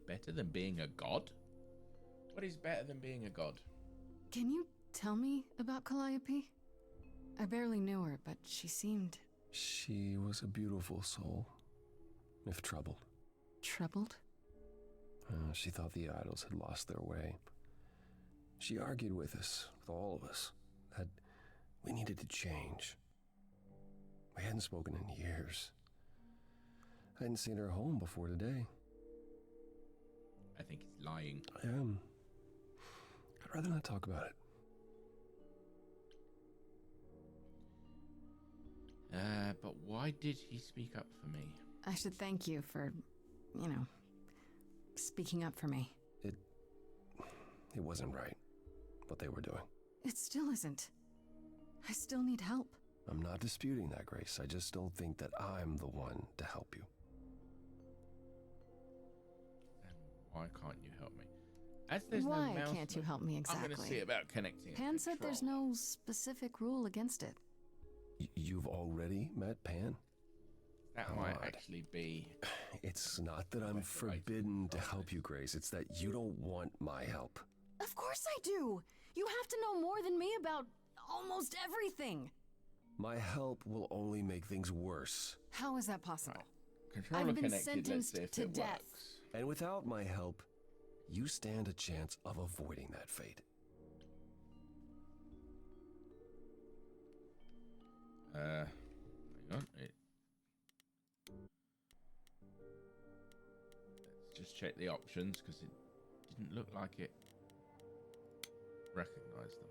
B: Better than being a god? What is better than being a god?
C: Can you tell me about Calliope? I barely knew her, but she seemed...
M: She was a beautiful soul, if troubled.
C: Troubled?
M: She thought the idols had lost their way. She argued with us, with all of us, that we needed to change. We hadn't spoken in years. I hadn't seen her home before today.
B: I think he's lying.
M: I'd rather not talk about it.
B: But why did he speak up for me?
C: I should thank you for, speaking up for me.
M: It wasn't right, what they were doing.
C: It still isn't. I still need help.
M: I'm not disputing that, Grace. I just don't think that I'm the one to help you.
B: And why can't you help me? As there's
C: Why
B: no mouse
C: can't you help me exactly?
B: I'm going to see about connecting.
C: Pan said there's no specific rule against it.
M: You've already met Pan?
B: That might actually be...
M: It's not that I'm forbidden to help you, Grace. It's that you don't want my help.
C: Of course I do! You have to know more than me about almost everything!
M: My help will only make things worse.
C: How is that possible?
B: Controller
C: I've been
B: connected.
C: sentenced
B: Let's see if
C: to
B: it
C: death.
B: works.
M: And without my help, you stand a chance of avoiding that fate.
B: Hang on. Let's just check the options, because it didn't look like it recognized them.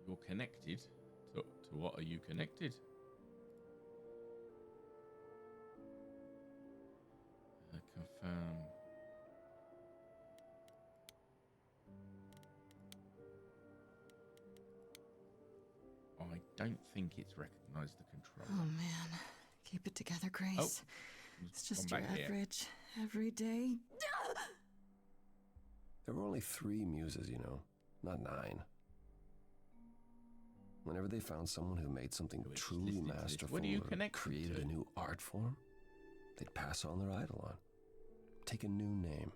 B: You're connected? To what are you connected? Confirm. I don't think it's recognized the control.
C: Oh man. Keep it together, Grace. It's just
B: Come
C: your
B: back here.
C: average, everyday.
M: There were only 3 muses, you know, not 9. Whenever they found someone who made something truly
B: listening to this.
M: masterful
B: What are you
M: or
B: connected
M: created
B: to?
M: a new art form, they'd pass on their eidolon, take a new name.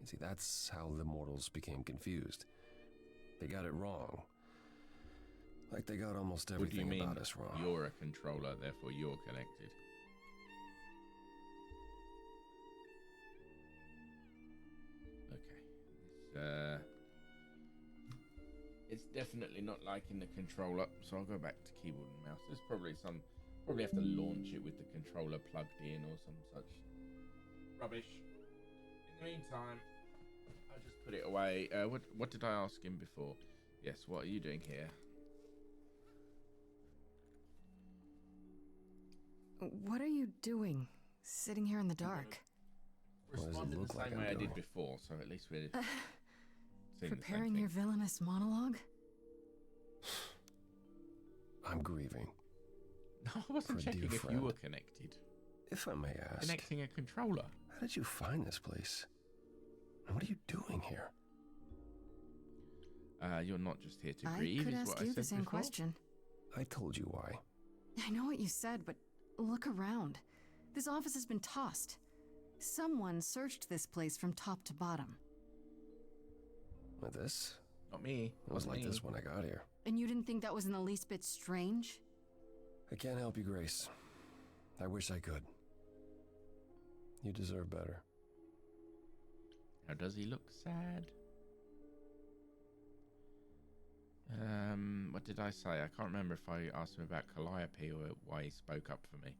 M: You see, that's how the mortals became confused. They got it wrong. Like they got almost
B: What do you
M: everything
B: mean
M: about us wrong.
B: you're a controller, therefore you're connected? Okay. It's definitely not liking the controller, so I'll go back to keyboard and mouse. There's probably have to launch it with the controller plugged in or some such rubbish. In the meantime, I'll just put it away. What did I ask him before? Yes, what are you doing here?
C: What are you doing? Sitting here in the dark?
B: Responding the same way I did before, so at least we're seeing
C: Preparing
B: the
C: your villainous monologue?
M: I'm grieving.
B: No, I wasn't
M: For a dear
B: checking if
M: friend.
B: you were connected.
M: If I may ask,
B: Connecting a controller.
M: how did you find this place? And what are you doing here?
B: You're not just here to
C: I
B: grieve,
C: could
B: is
C: ask
B: what I
C: you the
B: said
C: same
B: before.
C: question.
M: I told you why.
C: I know what you said, but look around. This office has been tossed. Someone searched this place from top to bottom.
M: With this?
B: Not me.
M: It was
B: Not
M: like
B: me.
M: this when I got here.
C: And you didn't think that was in the least bit strange?
M: I can't help you, Grace. I wish I could. You deserve better.
B: How does he look sad? What did I say? I can't remember if I asked him about Calliope or why he spoke up for me.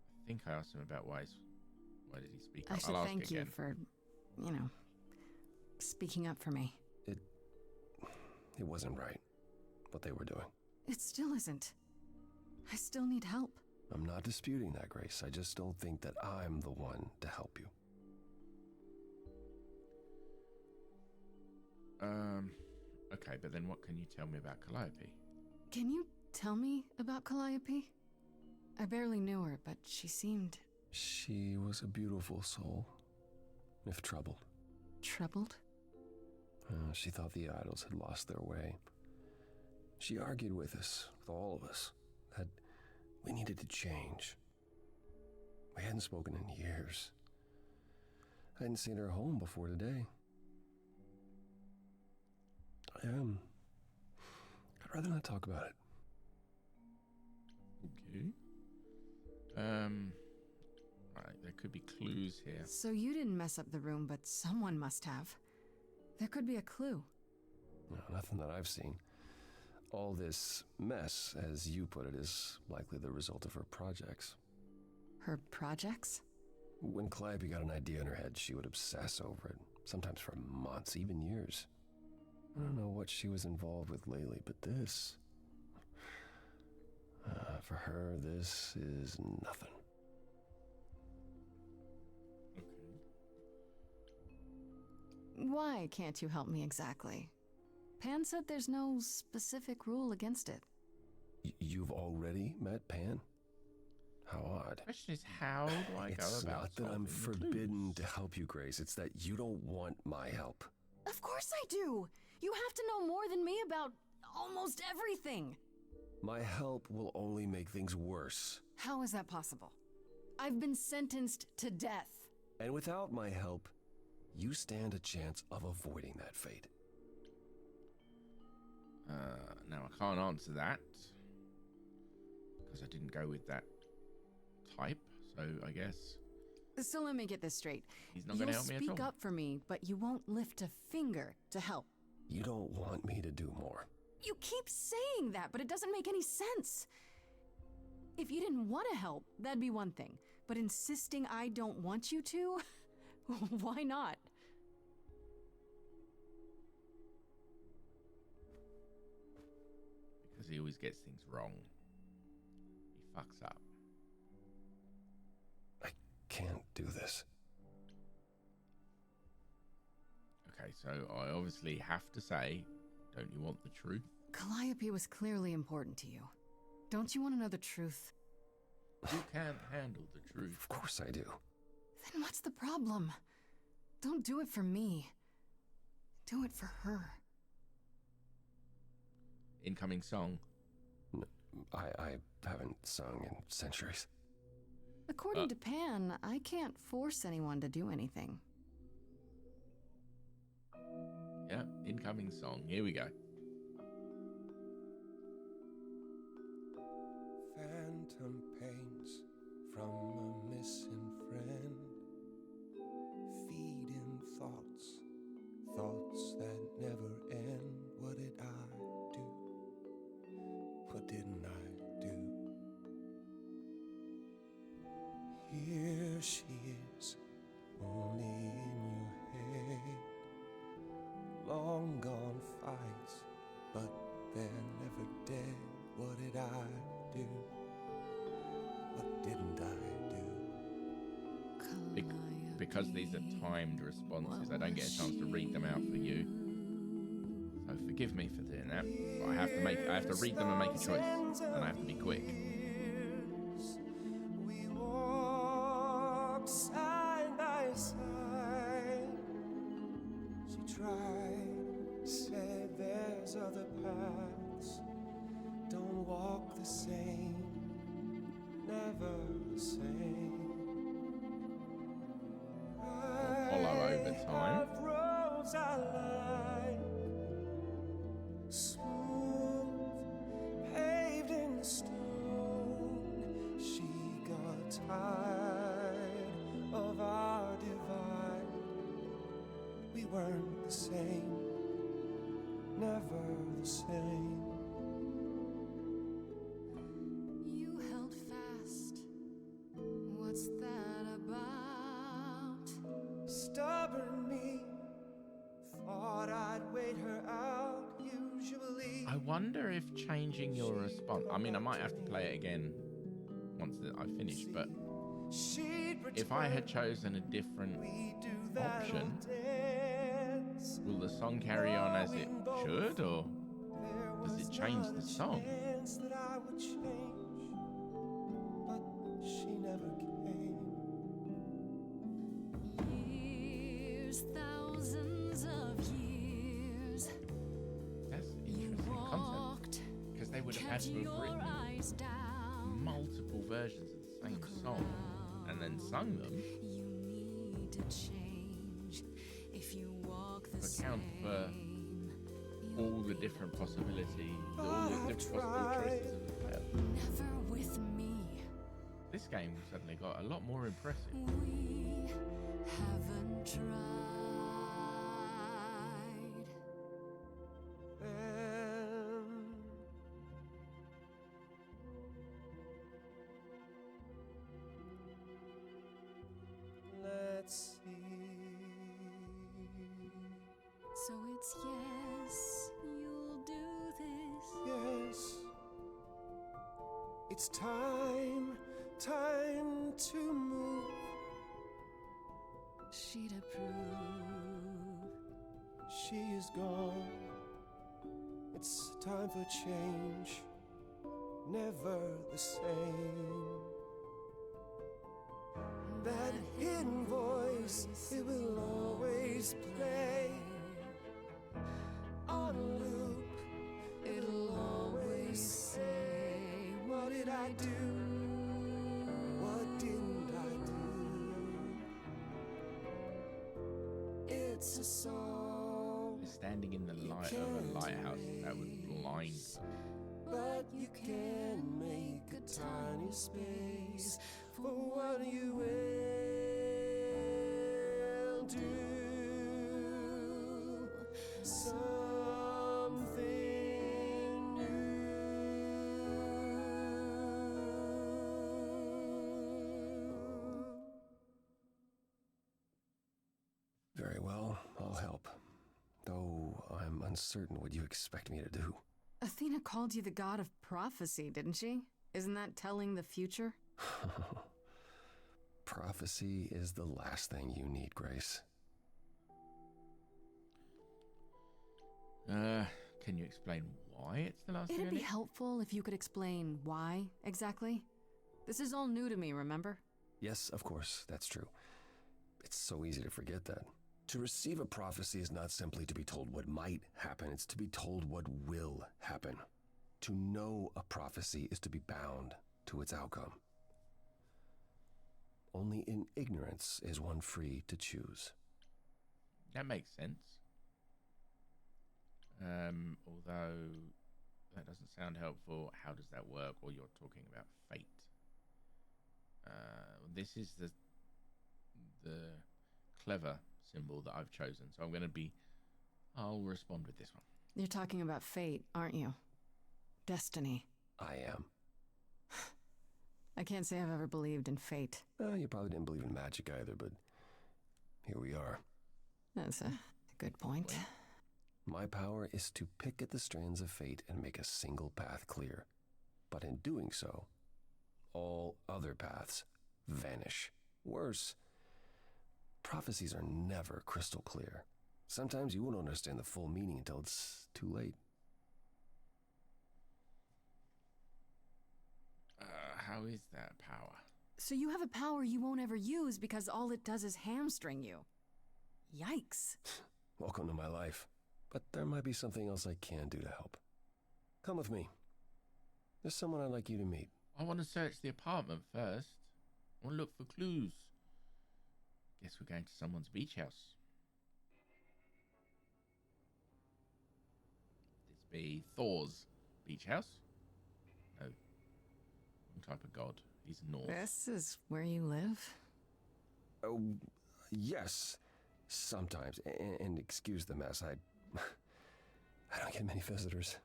B: I think I asked him about why did he speak up.
C: I should
B: I'll ask
C: thank you
B: again.
C: for, speaking up for me.
M: It wasn't right, what they were doing.
C: It still isn't. I still need help.
M: I'm not disputing that, Grace. I just don't think that I'm the one to help you.
B: Okay, but then what can you tell me about Calliope?
C: Can you tell me about Calliope? I barely knew her, but she seemed
M: She was a beautiful soul, if troubled.
C: troubled.
M: She thought the idols had lost their way. She argued with us, with all of us, that we needed to change. We hadn't spoken in years. I hadn't seen her home before today. I'd rather not talk about it.
B: Okay. Right, there could be clues here.
C: So you didn't mess up the room, but someone must have. There could be a clue.
M: No, nothing that I've seen. All this mess, as you put it, is likely the result of her projects.
C: Her projects?
M: When Calliope got an idea in her head, she would obsess over it, sometimes for months, even years. I don't know what she was involved with lately, but this... for her, this is nothing.
C: Why can't you help me exactly? Pan said there's no specific rule against it.
M: You've already met Pan? How odd.
B: The question is, how do I go
M: It's
B: about
M: not that I'm
B: solving the
M: forbidden
B: clues?
M: to help you, Grace. It's that you don't want my help.
C: Of course I do! You have to know more than me about almost everything!
M: My help will only make things worse.
C: How is that possible? I've been sentenced to death.
M: And without my help, you stand a chance of avoiding that fate.
B: Now I can't answer that because I didn't go with that type. So I guess
C: So let me get this straight.
B: he's not going to help me at
C: You'll
B: all.
C: speak up for me, but you won't lift a finger to help.
M: You don't want me to do more.
C: You keep saying that, but it doesn't make any sense. If you didn't want to help, that'd be one thing. But insisting I don't want you to? Why not?
B: Because he always gets things wrong. He fucks up.
M: I can't do this.
B: Okay, so I obviously have to say, don't you want the truth?
C: Calliope was clearly important to you. Don't you want to know the truth?
B: You can't handle the truth.
M: Of course I do.
C: Then what's the problem? Don't do it for me. Do it for her.
B: Incoming song.
M: I haven't sung in centuries.
C: According to Pan, I can't force anyone to do anything.
B: Yeah, incoming song. Here we go.
N: Phantom pains from a missing friend, feeding thoughts, thoughts that never end. What did I do? What didn't I do? Here she is, only in your head. Long gone fights, but they're never dead. What did I do? What didn't I do?
B: Because these are timed responses, I don't get a chance to read them out for you. So forgive me for doing that. But I have to read them and make a choice, and I have to be quick.
N: We walked side by side. She tried, said there's other paths. Don't walk the same, never the same.
B: Follow over time.
N: Roads I like, smooth, paved in stone. She got tired of our divide. We weren't the same, never the same.
A: You held fast. What's that about?
N: Stubborn me, thought I'd wait her out. Usually
B: I wonder if changing your response... I mean, I might have to play it again once I finish, but if I had chosen a different option, will the song carry on as it should, or does it change the song?
N: that I would change, but she never came.
A: Years, thousands of years.
B: That's an interesting concept, because they would have had to have written multiple versions of the same song and then sung them
A: You need to change if you walk the
B: to account for all the different possibilities, all the different possible choices of the player.
A: Never with me.
B: This game suddenly got a lot more impressive.
A: We haven't tried.
N: Let's see.
A: So it's yes, you'll do this.
N: Yes, it's time to move.
A: She'd approve.
N: She is gone. It's time for change. Never the same. That hidden voice, it will always play. On a loop, it'll always say, what did I do? What didn't I do? It's a song.
B: Standing in the light of a lighthouse, that would blind someone.
N: But you can make a tiny space for what you will do. Something new.
M: Very well, I'll help. Though I'm uncertain what you expect me to do.
C: Athena called you the god of prophecy, didn't she? Isn't that telling the future?
M: Prophecy is the last thing you need, Grace.
B: Can you explain why it's the last thing?
C: It'd be helpful if you could explain why, exactly. This is all new to me, remember?
M: Yes, of course, that's true. It's so easy to forget that. To receive a prophecy is not simply to be told what might happen, it's to be told what will happen. To know a prophecy is to be bound to its outcome. Only in ignorance is one free to choose.
B: That makes sense. Although that doesn't sound helpful. How does that work? Or you're talking about fate. This is the clever symbol that I've chosen. So I'll respond with this one.
C: You're talking about fate, aren't you? Destiny.
M: I am.
C: I can't say I've ever believed in fate.
M: You probably didn't believe in magic either, but here we are.
C: That's a good point.
M: My power is to pick at the strands of fate and make a single path clear. But in doing so, all other paths vanish. Worse, prophecies are never crystal clear. Sometimes you won't understand the full meaning until it's too late.
B: How is that power?
C: So you have a power you won't ever use because all it does is hamstring you. Yikes.
M: Welcome to my life. But there might be something else I can do to help. Come with me. There's someone I'd like you to meet.
B: I want to search the apartment first. I want to look for clues. Guess we're going to someone's beach house. This be Thor's beach house? No. What type of god? He's Norse.
C: This is where you live?
M: Oh, yes. Sometimes. And excuse the mess. I don't get many visitors.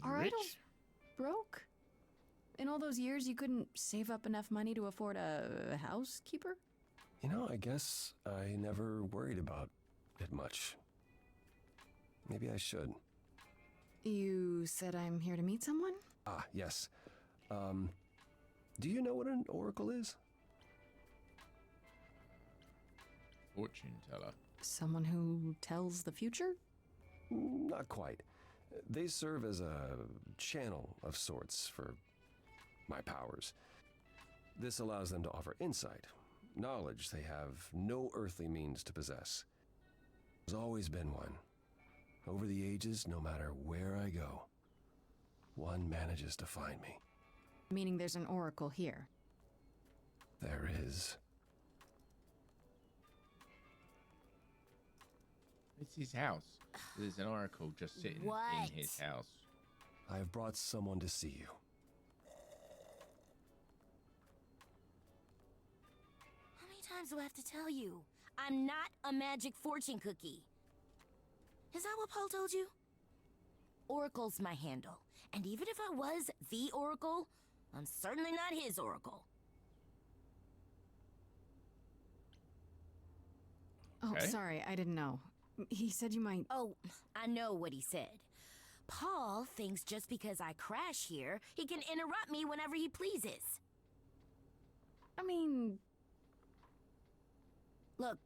C: Are idols broke? In all those years, you couldn't save up enough money to afford a housekeeper?
M: You know, I guess I never worried about it much. Maybe I should.
C: You said I'm here to meet someone?
M: Ah, yes. Do you know what an oracle is?
B: Fortune teller.
C: Someone who tells the future?
M: Not quite. They serve as a channel of sorts for my powers. This allows them to offer insight, knowledge they have no earthly means to possess. There's always been one. Over the ages, no matter where I go, one manages to find me.
C: Meaning there's an oracle here.
M: There is.
B: It's his house. There's an oracle just sitting in his house.
M: I have brought someone to see you.
G: How many times do I have to tell you? I'm not a magic fortune cookie. Is that what Paul told you? Oracle's my handle. And even if I was the oracle, I'm certainly not his oracle.
C: Oh,
B: Okay.
C: sorry, I didn't know. He said you might...
G: Oh, I know what he said. Paul thinks just because I crash here, he can interrupt me whenever he pleases.
C: I mean...
G: Look,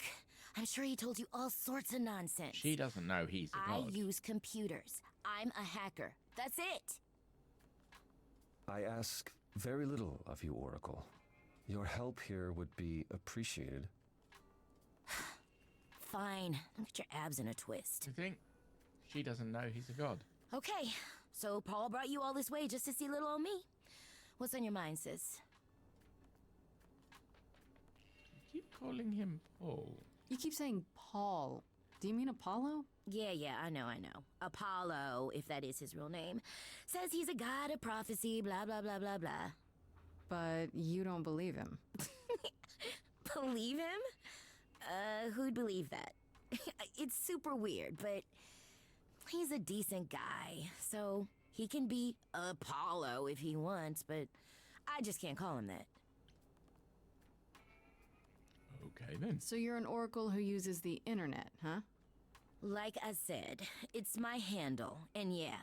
G: I'm sure he told you all sorts of nonsense.
B: She doesn't know he's a
G: I
B: god.
G: use computers. I'm a hacker. That's it.
M: I ask very little of you, Oracle. Your help here would be appreciated.
G: Fine. Don't get your abs in a twist.
B: You think? She doesn't know he's a god.
G: Okay, so Paul brought you all this way just to see little old me. What's on your mind, sis?
B: You keep calling him Paul.
C: You keep saying Paul. Do you mean Apollo?
G: Yeah, I know. Apollo, if that is his real name, says he's a god of prophecy, blah, blah, blah, blah, blah.
C: But you don't believe him.
G: Believe him? Who'd believe that? It's super weird, but he's a decent guy, so he can be Apollo if he wants, but I just can't call him that.
B: Okay, then.
C: So you're an oracle who uses the internet, huh?
G: Like I said, it's my handle, and yeah.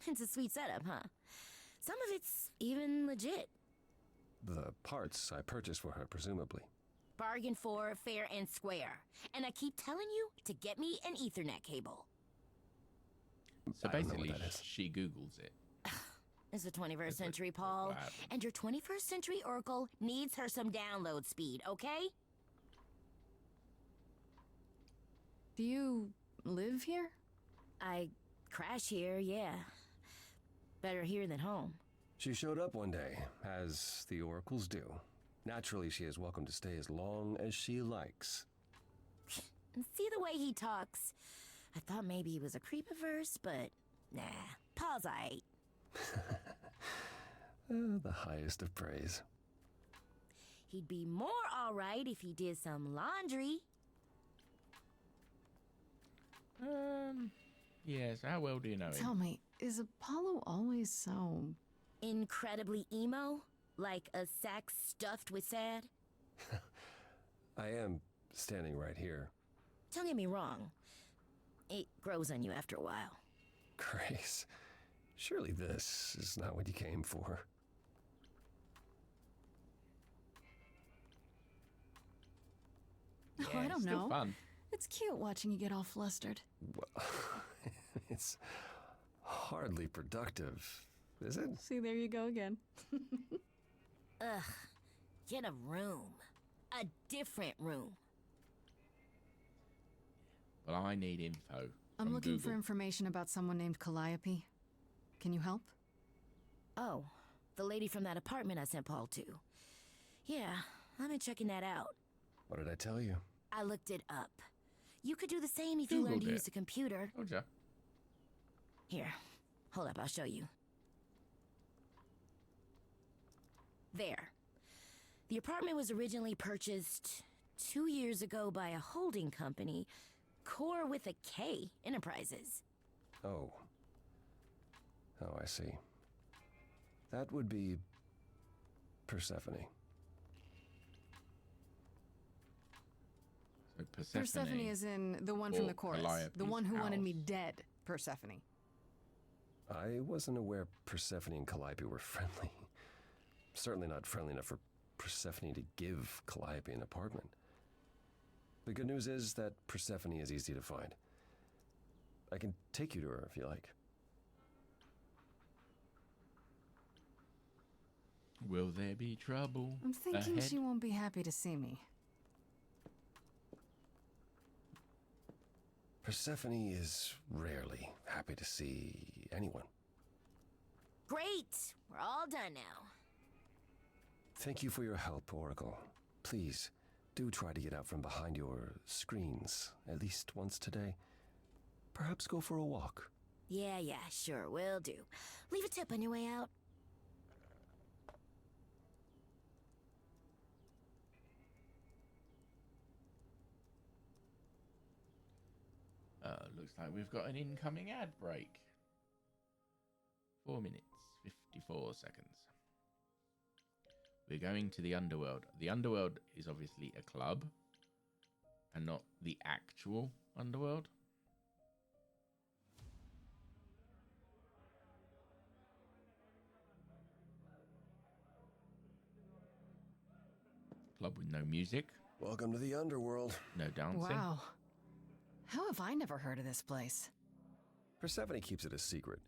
G: It's a sweet setup, huh? Some of it's even legit.
M: The parts I purchased for her, presumably.
G: Bargain for, fair and square. And I keep telling you to get me an Ethernet cable.
B: So
M: I don't know what
B: basically,
M: that is.
B: she Googles it.
G: It's the 21st century, Paul. And your 21st century Oracle needs her some download speed, okay?
C: Do you live here?
G: I crash here, yeah. Better here than home.
M: She showed up one day, as the oracles do. Naturally, she is welcome to stay as long as she likes.
G: And see the way he talks. I thought maybe he was a creepiverse, but nah. Paul's aight.
M: The highest of praise.
G: He'd be more alright if he did some laundry.
B: Yes, how well do you know him?
C: Tell me, is Apollo always so...
G: Incredibly emo? Like a sack stuffed with sad?
M: I am standing right here.
G: Don't get me wrong. It grows on you after a while.
M: Grace, surely this is not what you came for.
C: Oh, I don't know.
B: Fun.
C: It's cute watching you get all flustered.
M: Well, it's hardly productive, is it?
C: See, there you go again.
G: Ugh. Get a room. A different room.
B: Well, I need info.
C: I'm
B: from
C: looking
B: Google.
C: for information about someone named Calliope. Can you help?
G: Oh, the lady from that apartment I sent Paul to. Yeah, I've been checking that out.
M: What did I tell you?
G: I looked it up. You could do the same if you learned to
B: Googled
G: use
B: it.
G: a computer.
B: Told ya.
G: Here, hold up, I'll show you. There. The apartment was originally purchased 2 years ago by a holding company, Core with a K Enterprises.
M: Oh. Oh, I see. That would be Persephone.
B: So Persephone.
C: Persephone is in the one from
B: or
C: the chorus.
B: Calliope's
C: The one who wanted
B: house.
C: me dead, Persephone.
M: I wasn't aware Persephone and Calliope were friendly. Certainly not friendly enough for Persephone to give Calliope an apartment. The good news is that Persephone is easy to find. I can take you to her if you like.
B: Will there be trouble?
C: I'm thinking
B: ahead?
C: she won't be happy to see me.
M: Persephone is rarely happy to see anyone.
G: Great! We're all done now.
M: Thank you for your help, Oracle. Please, do try to get out from behind your screens at least once today. Perhaps go for a walk.
G: Yeah, sure, will do. Leave a tip on your way out.
B: Looks like we've got an incoming ad break. 4 minutes, 54 seconds. We're going to the Underworld. The Underworld is obviously a club and not the actual Underworld. Club with no music,
M: Welcome to the Underworld.
B: no dancing.
C: Wow. How have I never heard of this place?
M: Persephone keeps it a secret,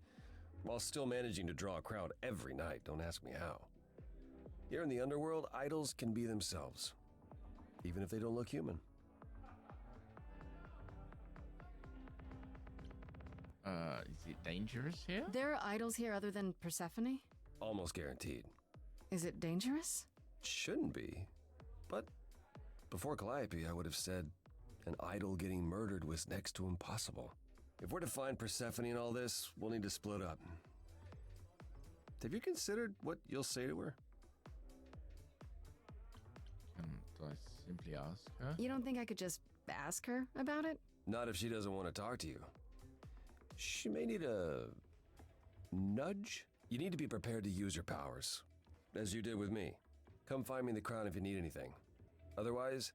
M: while still managing to draw a crowd every night. Don't ask me how. Here in the Underworld, idols can be themselves, even if they don't look human.
B: Is it dangerous here?
C: There are idols here other than Persephone?
M: Almost guaranteed.
C: Is it dangerous?
M: Shouldn't be, but before Calliope, I would have said an idol getting murdered was next to impossible. If we're to find Persephone in all this, we'll need to split up. Have you considered what you'll say to her?
B: Do I simply ask her?
C: You don't think I could just ask her about it?
M: Not if she doesn't want to talk to you. She may need a nudge. You need to be prepared to use your powers, as you did with me. Come find me in the crown if you need anything. Otherwise,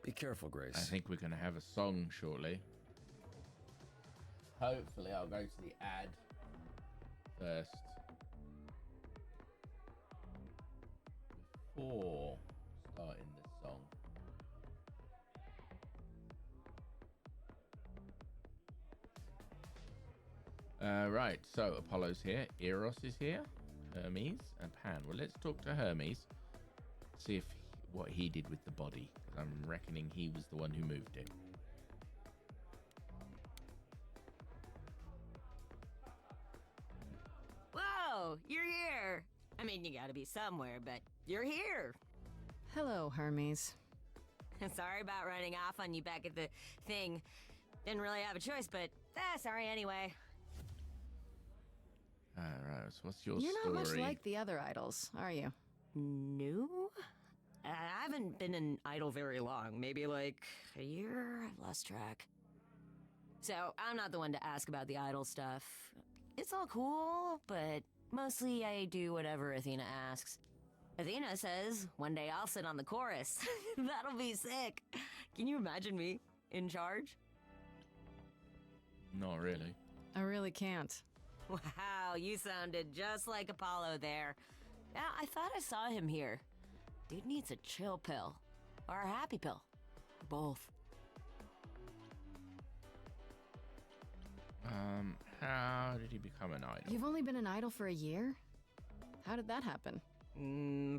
M: be careful, Grace.
B: I think we're going to have a song shortly. Hopefully, I'll go to the ad first. Before starting the song. Right, so Apollo's here, Eros is here, Hermes, and Pan. Well, let's talk to Hermes, see if what he did with the body. 'Cause I'm reckoning he was the one who moved it.
G: Whoa, you're here. I mean, you gotta be somewhere, but you're here.
C: Hello, Hermes.
G: Sorry about running off on you back at the thing. Didn't really have a choice, but sorry anyway.
B: Alright, so what's your
C: You're
B: story?
C: not much like the other idols, are you?
G: No? I haven't been an idol very long. Maybe like a year? I've lost track. So, I'm not the one to ask about the idol stuff. It's all cool, but mostly I do whatever Athena asks. Athena says one day I'll sit on the chorus. That'll be sick. Can you imagine me in charge?
B: Not really.
C: I really can't.
G: Wow, you sounded just like Apollo there. Yeah, I thought I saw him here. Dude needs a chill pill. Or a happy pill. Both.
B: How did he become an idol?
C: You've only been an idol for a year? How did that happen?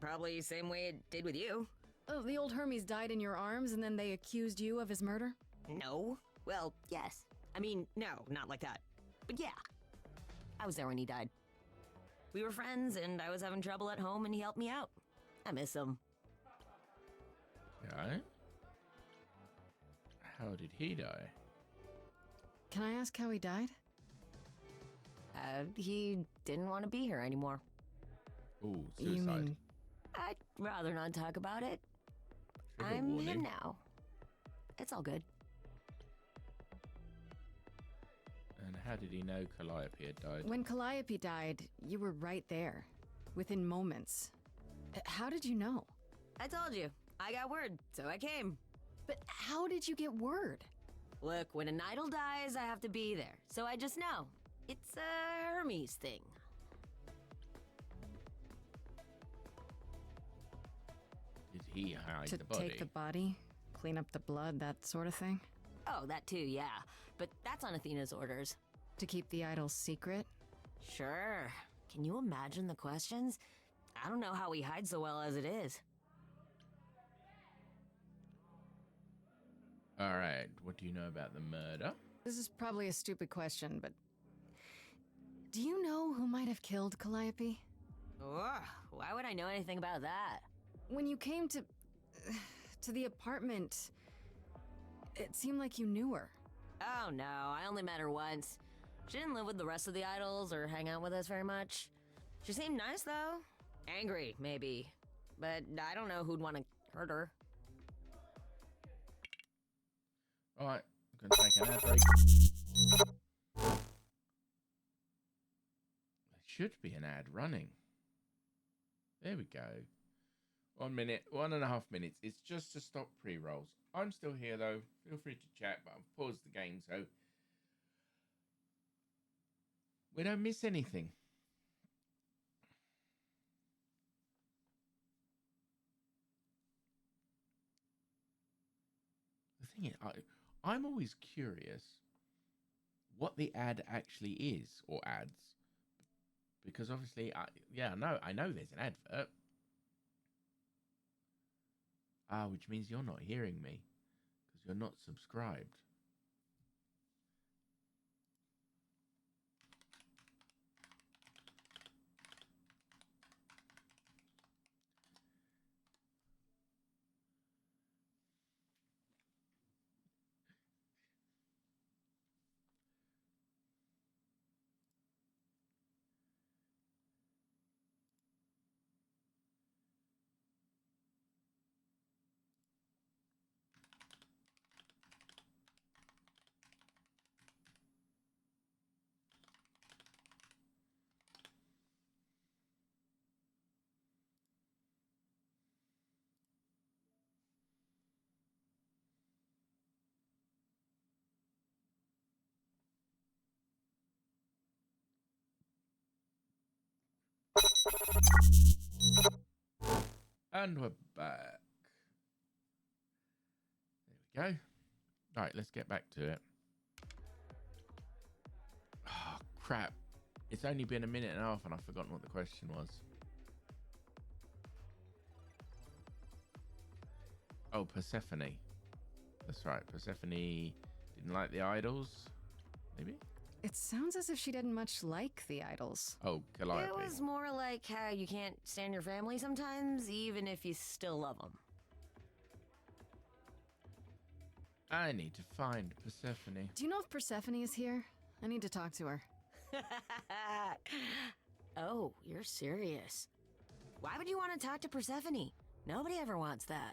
G: Probably same way it did with you.
C: Oh, the old Hermes died in your arms and then they accused you of his murder?
G: No. Well, yes. I mean, no, not like that. But yeah. I was there when he died. We were friends and I was having trouble at home and he helped me out. I miss him.
B: Yeah. How did he die?
C: Can I ask how he died?
G: He didn't want to be here anymore.
B: Ooh,
C: You
B: suicide.
C: mean
G: I'd rather not talk about it.
B: Trigger
G: I'm
B: warning.
G: him now. It's all good.
B: And how did he know Calliope had died?
C: when Calliope died, you were right there, within moments. How did you know?
G: I told you. I got word, so I came.
C: But how did you get word?
G: Look, when an idol dies, I have to be there. So I just know. It's a Hermes thing.
B: Did he hide
C: To
B: the body?
C: take the body, clean up the blood, that sort of thing?
G: Oh, that too, yeah. But that's on Athena's orders.
C: To keep the idol's secret?
G: Sure. Can you imagine the questions? I don't know how he hides so well as it is.
B: All right. What do you know about the murder?
C: This is probably a stupid question, but do you know who might have killed Calliope?
G: Ugh, why would I know anything about that?
C: When you came to the apartment, it seemed like you knew her.
G: Oh no, I only met her once. She didn't live with the rest of the idols or hang out with us very much. She seemed nice though. Angry, maybe. But I don't know who'd want to hurt her.
B: All right. I'm going to take an ad break. There should be an ad running. There we go. 1 minute, 1.5 minutes. It's just to stop pre-rolls. I'm still here though. Feel free to chat, but I've paused the game so we don't miss anything. The thing is, I'm always curious what the ad actually is, or ads, because obviously, I know there's an advert. Which means you're not hearing me because you're not subscribed. And we're back. There we go. Right, let's get back to it. Oh, crap. It's only been a minute and a half and I've forgotten what the question was. Oh, Persephone. That's right. Persephone didn't like the idols. Maybe?
C: It sounds as if she didn't much like the idols.
B: Oh, Calliope.
G: It was more like how you can't stand your family sometimes, even if you still love them.
B: I need to find Persephone.
C: Do you know if Persephone is here? I need to talk to her.
G: Oh, you're serious. Why would you want to talk to Persephone? Nobody ever wants that.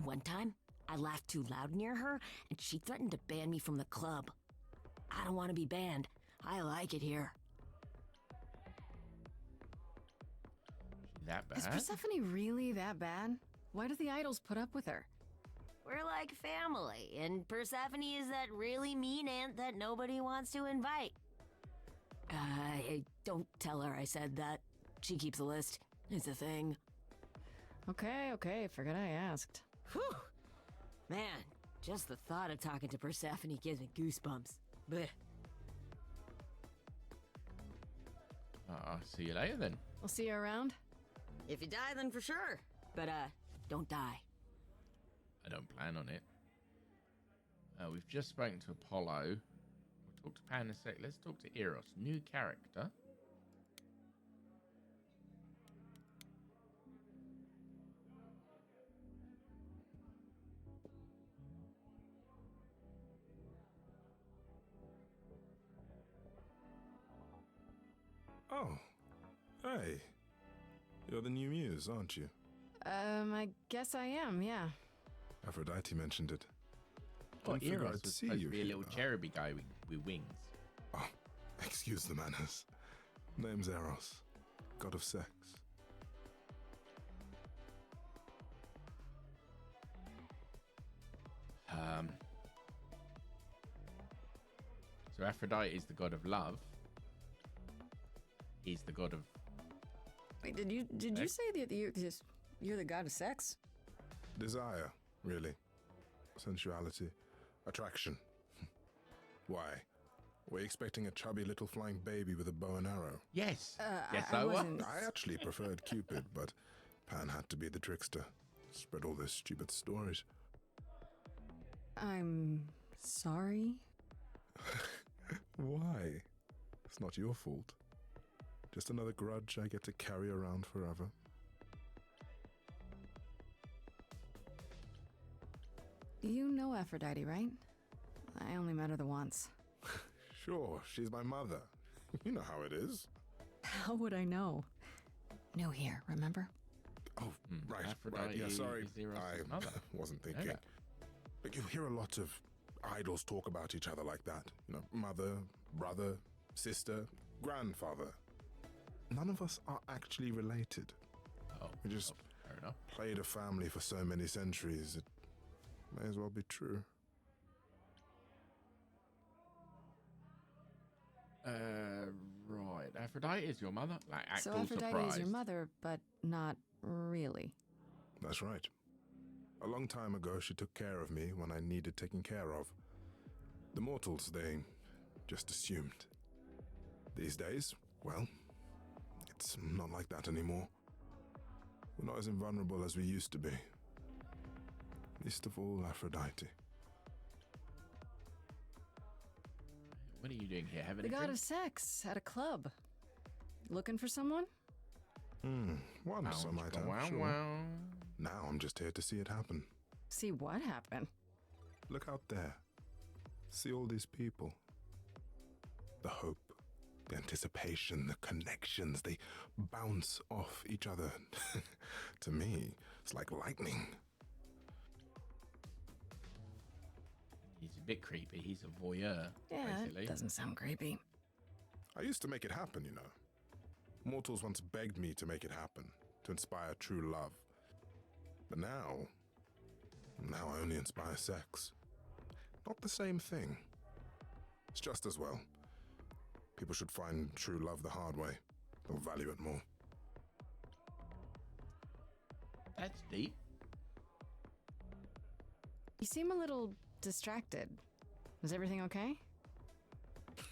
G: One time, I laughed too loud near her, and she threatened to ban me from the club. I don't want to be banned. I like it here.
B: That bad?
C: Is Persephone really that bad? Why do the idols put up with her?
G: We're like family, and Persephone is that really mean aunt that nobody wants to invite. Don't tell her I said that. She keeps a list. It's a thing.
C: Okay, forget I asked.
G: Whew! Man, just the thought of talking to Persephone gives me goosebumps. Blech.
B: I'll see you later then.
C: I'll see you around.
G: If you die, then for sure. But, don't die.
B: I don't plan on it. We've just spoken to Apollo. We'll talk to Pan in a sec. Let's talk to Eros. New character.
O: Oh. Hey. You're the new muse, aren't you?
C: I guess I am, yeah.
O: Aphrodite mentioned it.
B: Well,
O: Didn't figure
B: Eros
O: I'd
B: was
O: see
B: supposed
O: you
B: to be a
O: here.
B: little cheruby guy with wings.
O: Oh, excuse the manners. Name's Eros, god of sex.
B: So Aphrodite is the god of love. He's the god of...
C: Wait, did you say that you're the god of sex?
O: Desire, really. Sensuality. Attraction. Why? Were you expecting a chubby little flying baby with a bow and arrow?
B: Yes.
C: Yes, I was.
O: I actually preferred Cupid, but Pan had to be the trickster. Spread all those stupid stories.
C: I'm sorry.
O: Why? It's not your fault. Just another grudge I get to carry around forever.
C: You know Aphrodite, right? I only met her the once.
O: Sure, she's my mother. You know how it is.
C: How would I know? New here, remember?
O: Oh, right,
B: Aphrodite
O: Yeah, sorry.
B: is Eros'
O: I
B: mother.
O: wasn't thinking.
B: Yeah.
O: But you hear a lot of idols talk about each other like that. You know, mother, brother, sister, grandfather. None of us are actually related.
B: Oh,
O: we just
B: fair enough.
O: played a family for so many centuries. It may as well be true.
B: Right. Aphrodite is your mother? Like, act
C: So
B: all
C: Aphrodite
B: surprised.
C: is your mother, but not really.
O: That's right. A long time ago, she took care of me when I needed taking care of. The mortals, they just assumed. These days, well, it's not like that anymore. We're not as invulnerable as we used to be. Least of all, Aphrodite.
B: What are you doing here? Having
C: The
B: a
C: god
B: drink?
C: of sex at a club. Looking for someone?
O: Once I might have,
B: wow,
O: sure.
B: wow.
O: Now I'm just here to see it happen.
C: See what happened?
O: Look out there. See all these people. The hope, the anticipation, the connections, they bounce off each other. To me, it's like lightning.
B: He's a bit creepy. He's a voyeur,
C: Yeah,
B: basically.
C: it doesn't sound creepy.
O: I used to make it happen, you know. Mortals once begged me to make it happen, to inspire true love. But now I only inspire sex. Not the same thing. It's just as well. People should find true love the hard way. They'll value it more.
B: That's deep.
C: You seem a little distracted. Is everything okay?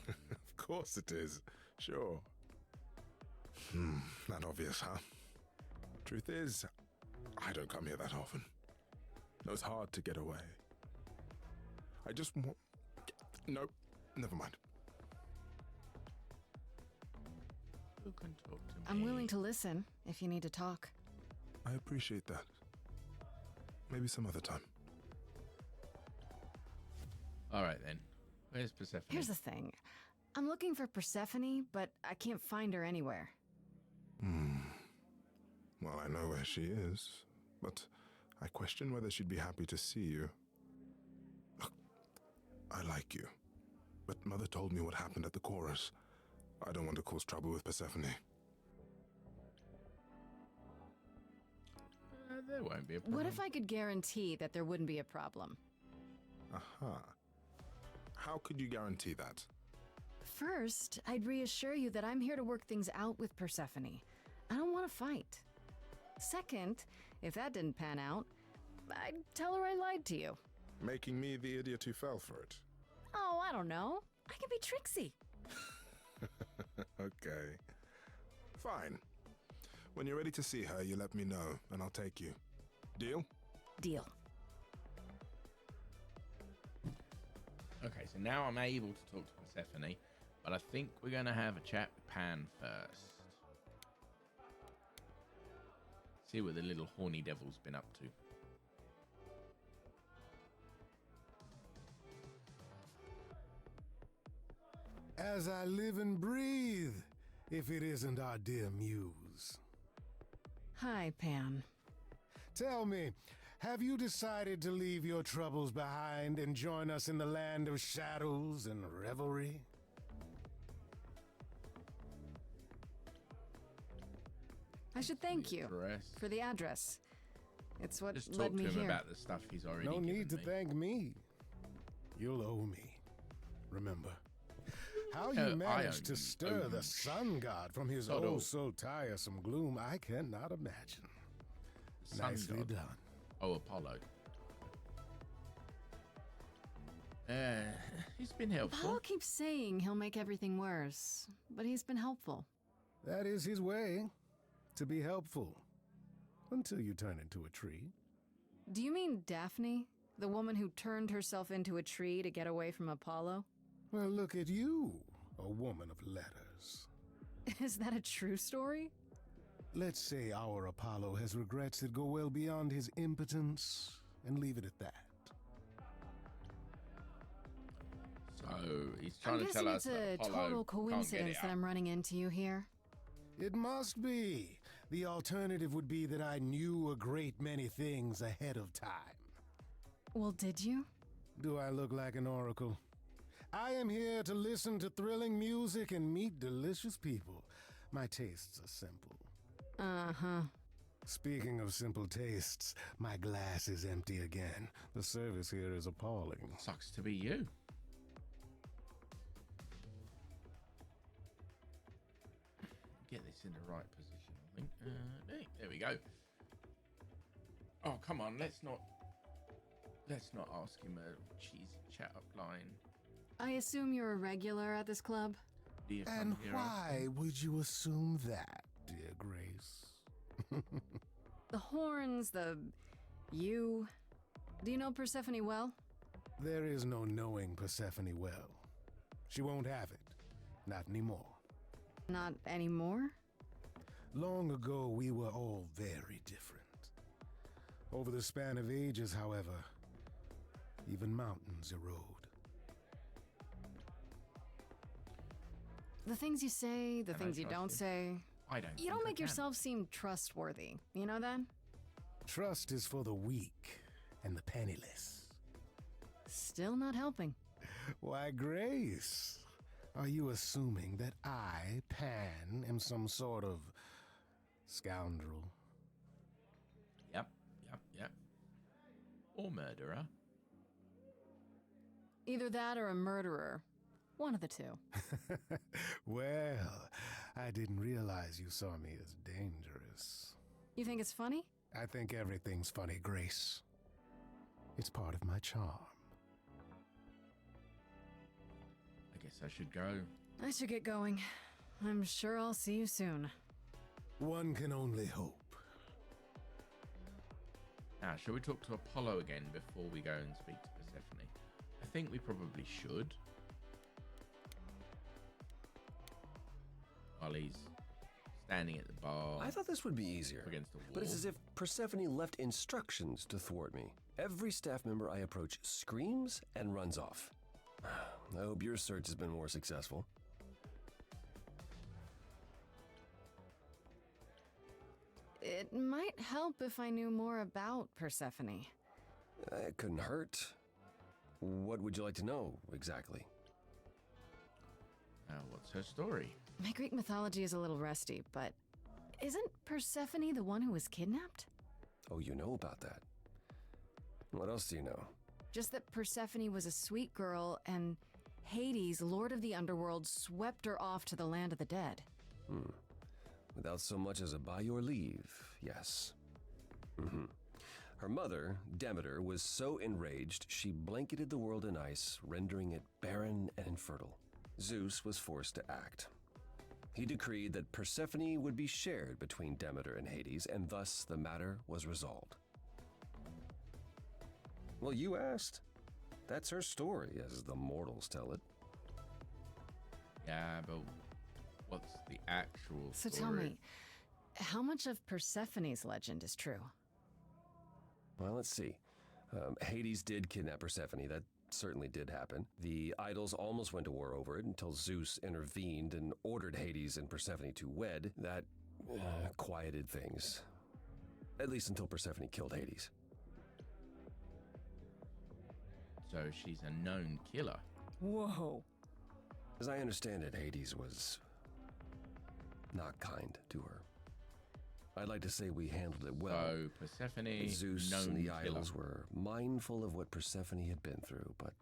O: Of course it is. Sure. Not obvious, huh? Truth is, I don't come here that often. It was hard to get away. I just want... No, never mind.
B: Who can talk to me?
C: I'm willing to listen if you need to talk.
O: I appreciate that. Maybe some other time.
B: All right, then. Where's Persephone?
C: Here's the thing. I'm looking for Persephone, but I can't find her anywhere.
O: Well, I know where she is, but I question whether she'd be happy to see you. Look, I like you, but Mother told me what happened at the chorus. I don't want to cause trouble with Persephone.
B: There won't be a problem.
C: What if I could guarantee that there wouldn't be a problem?
O: Aha. How could you guarantee that?
C: First, I'd reassure you that I'm here to work things out with Persephone. I don't want to fight. Second, if that didn't pan out, I'd tell her I lied to you.
O: Making me the idiot who fell for it.
C: Oh, I don't know. I can be tricksy.
O: Okay. Fine. When you're ready to see her, you let me know, and I'll take you. Deal?
C: Deal.
B: Okay, so now I'm able to talk to Persephone, but I think we're going to have a chat with Pan first. See what the little horny devil's been up to.
K: As I live and breathe, if it isn't our dear muse.
C: Hi, Pan.
K: Tell me, have you decided to leave your troubles behind and join us in the land of shadows and revelry?
C: I should thank you
B: Address.
C: for the address. It's what
B: Just
C: led
B: talk
C: me
B: to him
C: here.
B: about the stuff he's already
K: No
B: given
K: need to
B: me.
K: thank me. You'll owe me. Remember, how you
B: I owe
K: managed to
B: you.
K: stir
B: Owe
K: the
B: you.
K: sun god from his
B: Sort
K: oh
B: of.
K: so tiresome gloom, I cannot imagine.
B: Sun
K: Nicely
B: god.
K: done.
B: Oh, Apollo. He's been helpful.
C: Apollo keeps saying he'll make everything worse, but he's been helpful.
K: That is his way, to be helpful. Until you turn into a tree.
C: Do you mean Daphne? The woman who turned herself into a tree to get away from Apollo?
K: Well, look at you, a woman of letters.
C: Is that a true story?
K: Let's say our Apollo has regrets that go well beyond his impotence, and leave it at that.
B: So he's trying
C: I'm
B: to tell
C: guessing
B: us
C: it's
B: that
C: a
B: Apollo
C: total
B: can't get
C: coincidence
B: it
C: that
B: up.
C: I'm running into you here.
K: It must be. The alternative would be that I knew a great many things ahead of time.
C: Well, did you?
K: Do I look like an oracle? I am here to listen to thrilling music and meet delicious people. My tastes are simple.
C: Uh-huh.
K: Speaking of simple tastes, my glass is empty again. The service here is appalling.
B: Sucks to be you. Get this in the right position, I think. There we go. Oh, come on, let's not ask him a cheesy chat-up line.
C: I assume you're a regular at this club?
B: Dear
K: And
B: son, dear
K: why would you assume that, dear Grace?
C: The horns, you. Do you know Persephone well?
K: There is no knowing Persephone well. She won't have it. Not anymore.
C: Not anymore?
K: Long ago, we were all very different. Over the span of ages, however, even mountains erode.
C: The things you say, the
B: And
C: things
B: I
C: you
B: trust
C: don't
B: you.
C: say.
B: I don't.
C: You don't
B: think I
C: make
B: can.
C: yourself seem trustworthy. You know that?
K: Trust is for the weak and the penniless.
C: Still not helping.
K: Why, Grace, are you assuming that I, Pan, am some sort of scoundrel?
B: Yep. Or murderer.
C: Either that or a murderer. One of the two.
K: Well, I didn't realize you saw me as dangerous.
C: You think it's funny?
K: I think everything's funny, Grace. It's part of my charm.
B: I guess I should go.
C: I should get going. I'm sure I'll see you soon.
K: One can only hope.
B: Now, shall we talk to Apollo again before we go and speak to Persephone? I think we probably should. While he's standing at the bar.
M: I thought this would be easier.
B: Against the wall.
M: But it's as if Persephone left instructions to thwart me. Every staff member I approach screams and runs off. I hope your search has been more successful.
C: It might help if I knew more about Persephone.
M: It couldn't hurt. What would you like to know, exactly?
B: What's her story?
C: My Greek mythology is a little rusty, but isn't Persephone the one who was kidnapped?
M: Oh, you know about that. What else do you know?
C: Just that Persephone was a sweet girl and Hades, Lord of the Underworld, swept her off to the land of the dead.
M: Without so much as a by your leave, yes. Her mother, Demeter, was so enraged she blanketed the world in ice, rendering it barren and infertile. Zeus was forced to act. He decreed that Persephone would be shared between Demeter and Hades, and thus the matter was resolved. Well, you asked. That's her story, as the mortals tell it.
B: Yeah, but what's the actual
C: So
B: story?
C: tell me, how much of Persephone's legend is true?
M: Well, let's see. Hades did kidnap Persephone. That certainly did happen. The idols almost went to war over it until Zeus intervened and ordered Hades and Persephone to wed. That quieted things. At least until Persephone killed Hades.
B: So she's a known killer.
C: Whoa.
M: As I understand it, Hades was not kind to her. I'd like to say we handled it well.
B: So Persephone,
M: Zeus
B: known
M: and the
B: killer.
M: idols were mindful of what Persephone had been through, but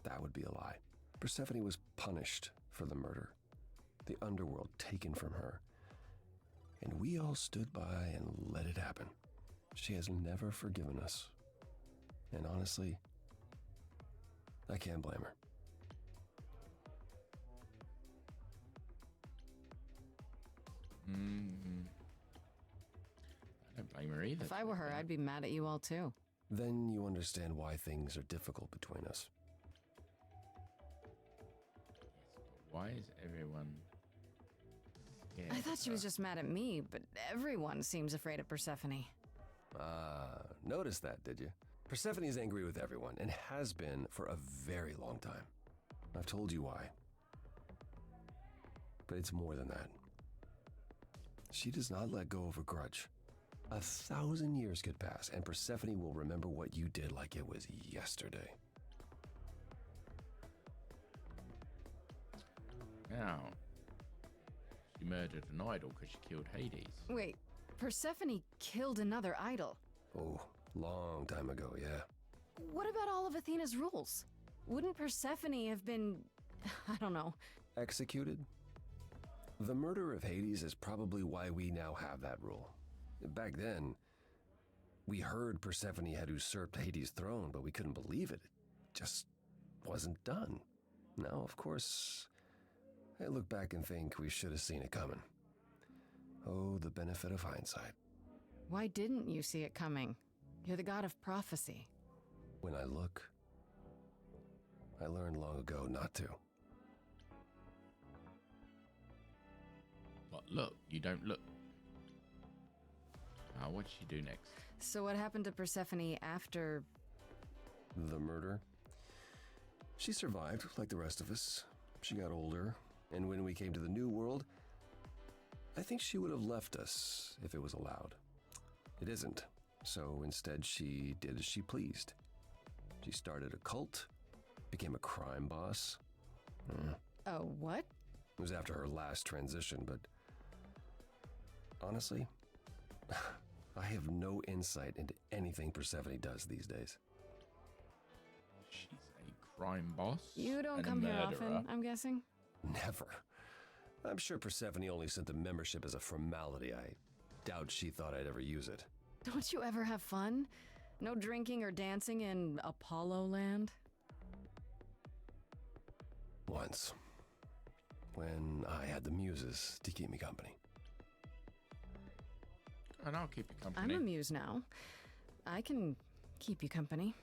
M: that would be a lie. Persephone was punished for the murder, the underworld taken from her, and we all stood by and let it happen. She has never forgiven us, and honestly, I can't blame her.
B: I don't blame her either.
C: If I were her, I'd be mad at you all too.
M: Then you understand why things are difficult between us.
B: Why is everyone scared?
C: I thought she was just mad at me, but everyone seems afraid of Persephone.
M: Noticed that, did you? Persephone is angry with everyone, and has been for a very long time. I've told you why. But it's more than that. She does not let go of a grudge. 1,000 years could pass, and Persephone will remember what you did like it was yesterday.
B: Now, she murdered an idol because she killed Hades.
C: Wait, Persephone killed another idol.
M: Oh, long time ago, yeah.
C: What about all of Athena's rules? Wouldn't Persephone have been, I don't know,
M: Executed? The murder of Hades is probably why we now have that rule. Back then, we heard Persephone had usurped Hades' throne, but we couldn't believe it. It just wasn't done. Now, of course, I look back and think we should have seen it coming. Oh, the benefit of hindsight.
C: Why didn't you see it coming? You're the god of prophecy.
M: When I look, I learned long ago not to.
B: But look, you don't look. What did she do next?
C: So what happened to Persephone after...
M: The murder? She survived, like the rest of us. She got older, and when we came to the New World, I think she would have left us if it was allowed. It isn't, so instead she did as she pleased. She started a cult, became a crime boss.
C: Oh, what?
M: It was after her last transition, but honestly, I have no insight into anything Persephone does these days.
B: She's a crime boss.
C: You don't
B: and a
C: come here
B: murderer.
C: often, I'm guessing?
M: Never. I'm sure Persephone only sent the membership as a formality. I doubt she thought I'd ever use it.
C: Don't you ever have fun? No drinking or dancing in Apollo land?
M: Once. when I had the muses to keep me company.
B: And I'll keep you company.
C: I'm a muse now. I can keep you company.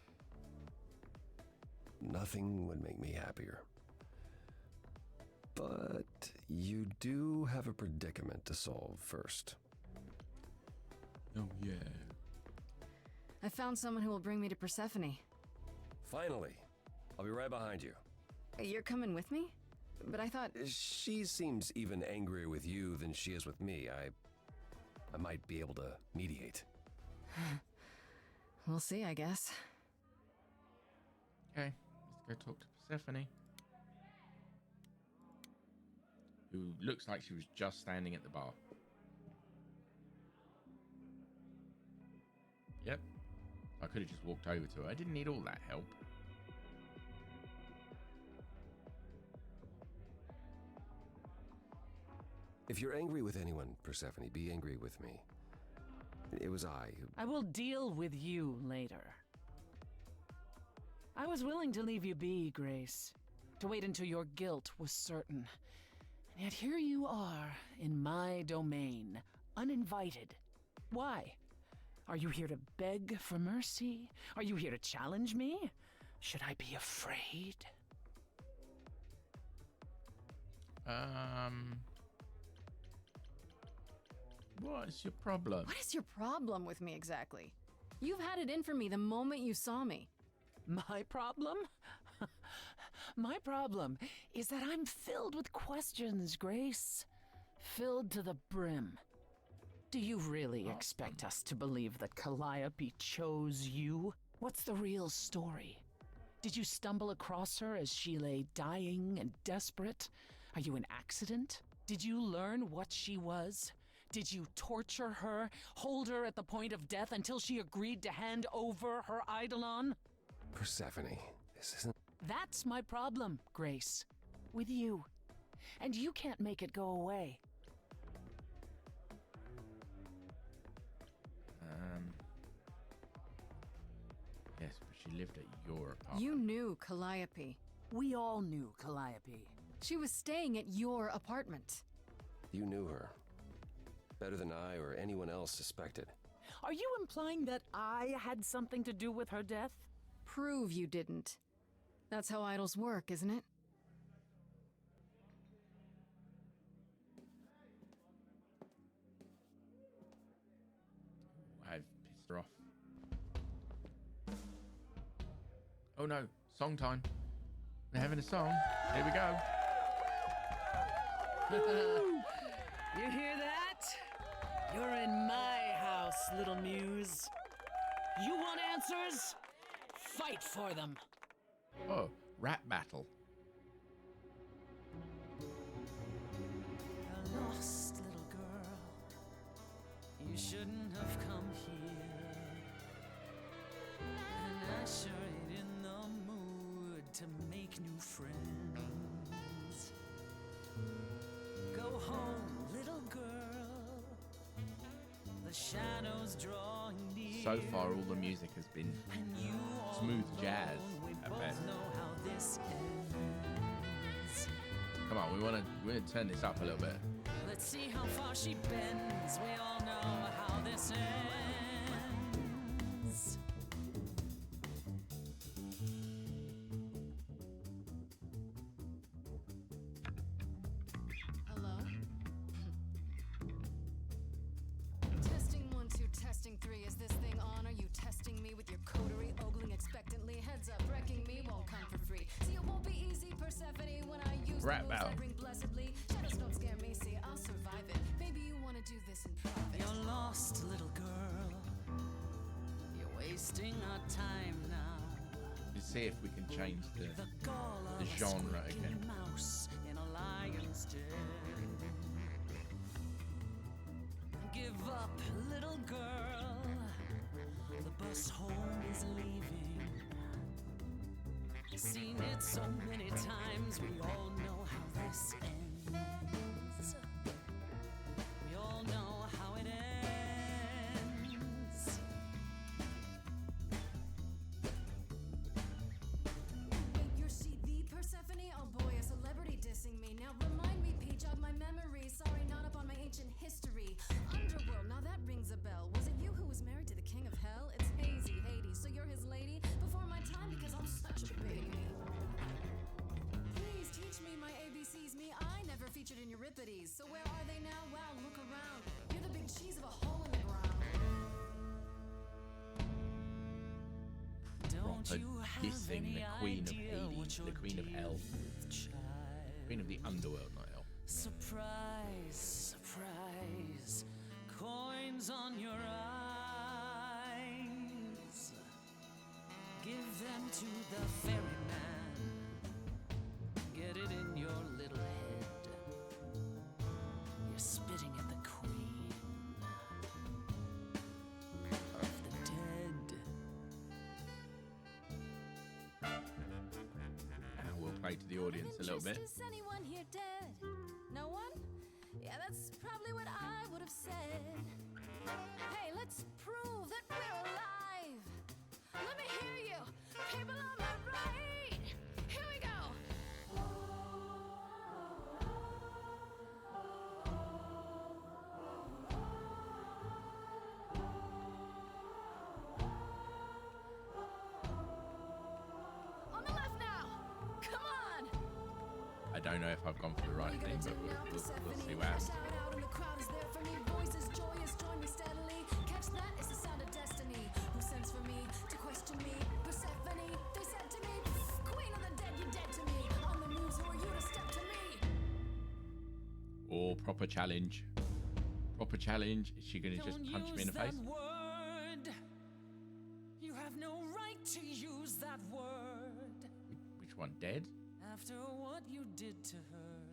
M: Nothing would make me happier. But you do have a predicament to solve first.
B: Oh, yeah.
C: I found someone who will bring me to Persephone.
M: Finally. I'll be right behind you.
C: You're coming with me? But I thought...
M: She seems even angrier with you than she is with me. I might be able to mediate.
C: We'll see, I guess.
B: Okay, let's go talk to Persephone. Who looks like she was just standing at the bar. Yep. I could have just walked over to her. I didn't need all that help.
M: If you're angry with anyone, Persephone, be angry with me. It was I who...
J: I will deal with you later. I was willing to leave you be, Grace. To wait until your guilt was certain. And yet here you are, in my domain, uninvited. Why? Are you here to beg for mercy? Are you here to challenge me? Should I be afraid?
B: What's your problem?
C: What is your problem with me exactly? You've had it in for me the moment you saw me.
J: My problem? My problem is that I'm filled with questions, Grace. Filled to the brim. Do you really expect us to believe that Calliope chose you? What's the real story? Did you stumble across her as she lay dying and desperate? Are you an accident? Did you learn what she was? Did you torture her, hold her at the point of death until she agreed to hand over her Eidolon?
M: Persephone, this isn't...
J: That's my problem, Grace. With you. And you can't make it go away.
B: Yes, but she lived at your apartment.
C: You knew Calliope.
J: We all knew Calliope.
C: She was staying at your apartment.
M: You knew her. Better than I or anyone else suspected.
J: Are you implying that I had something to do with her death?
C: Prove you didn't. That's how idols work, isn't it?
B: I've pissed her off. Oh no, song time. We're having a song. Here we go.
J: You hear that? You're in my house, little muse. You want answers? Fight for them.
B: Oh, rap battle.
J: A lost little girl. You shouldn't have come here. And I sure ain't in the mood to make new friends. Go home, little girl. The shadows drawing near.
B: So far, all the music has been smooth jazz at best. Come on, we want to turn this up a little bit.
J: Let's see how far she bends. We all know how this ends.
C: Hello? Testing 1, 2, testing 3. Is this thing on? Are you testing me with your coterie, ogling expectantly? Heads up, wrecking me won't come for free. See, it won't be easy, Persephone, when I use the moves I bring blessedly. Shadows don't scare me, see, I'll survive it. Maybe you want to do this in private.
J: You're lost, little girl. You're wasting our time now.
B: Let's see if we can change the genre again.
J: Mouse in a lion's den. Give up, little girl. The bus home is leaving. Seen it so many times, we all know how this ends. We all know how it ends.
C: Wait, you're she the Persephone? Oh boy, a celebrity dissing me. Now remind me So where are they now? Wow, look around. You're the big cheese of a hole in the ground.
B: Proper dissing the Queen of Hades, the Queen of Hell, Queen of the Underworld, not Hell.
J: Surprise, surprise, coins on your eyes. Give them to the ferryman. Get it in your little head. You're spitting at the queen of the dead.
B: And we'll play to the audience a little bit.
A: Is anyone here dead? No one? Yeah, that's probably what I would have said. Hey, let's prove that we're alive. Let me hear you. People on my right. Here we go. On the left now. Come on.
B: I don't know if I've gone for the right thing, but we'll see what happens.
A: Shout out and the crowd is there for me. Voices joyous, join me steadily. Catch that, it's the sound of destiny. Who sends for me to question me? Persephone, they said to me. Queen of the dead, you're dead to me. On the moves, who are you to step to me?
B: Or proper challenge. Proper challenge. Is she gonna just punch me in the face?
J: Word. You have no right to use that word.
B: Which one? Dead?
J: After what you did to her.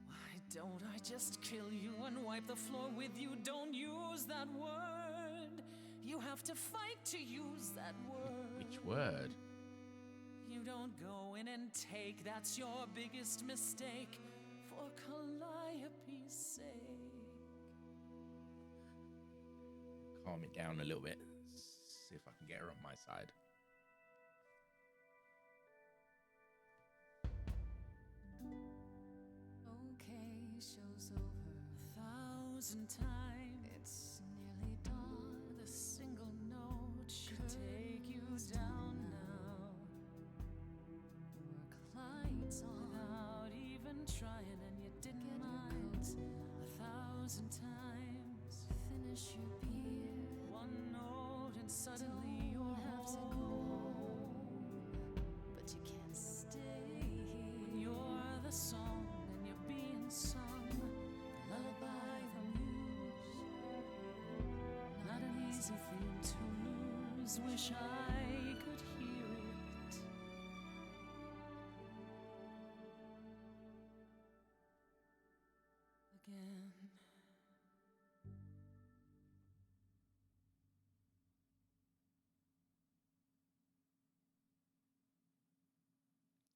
J: Why don't I just kill you and wipe the floor with you? Don't use that word. You have to fight to use that word.
B: Which word?
J: You don't go in and take, that's your biggest mistake. For Calliope's sake.
B: Calm it down a little bit. See if I can get her on my side.
A: Okay, show's over.
J: 1,000 times.
A: It's nearly dawn.
J: The single note should take you down now.
A: Work lights on.
J: Without even trying, and you didn't mind. 1,000 times.
A: Finish your beer.
J: One note, and suddenly you're
A: have to go
J: home.
A: But you can't stay here.
J: When you're the song and you're being sung, lullaby the muse. Not an easy thing to lose. Wish I could hear it. Again.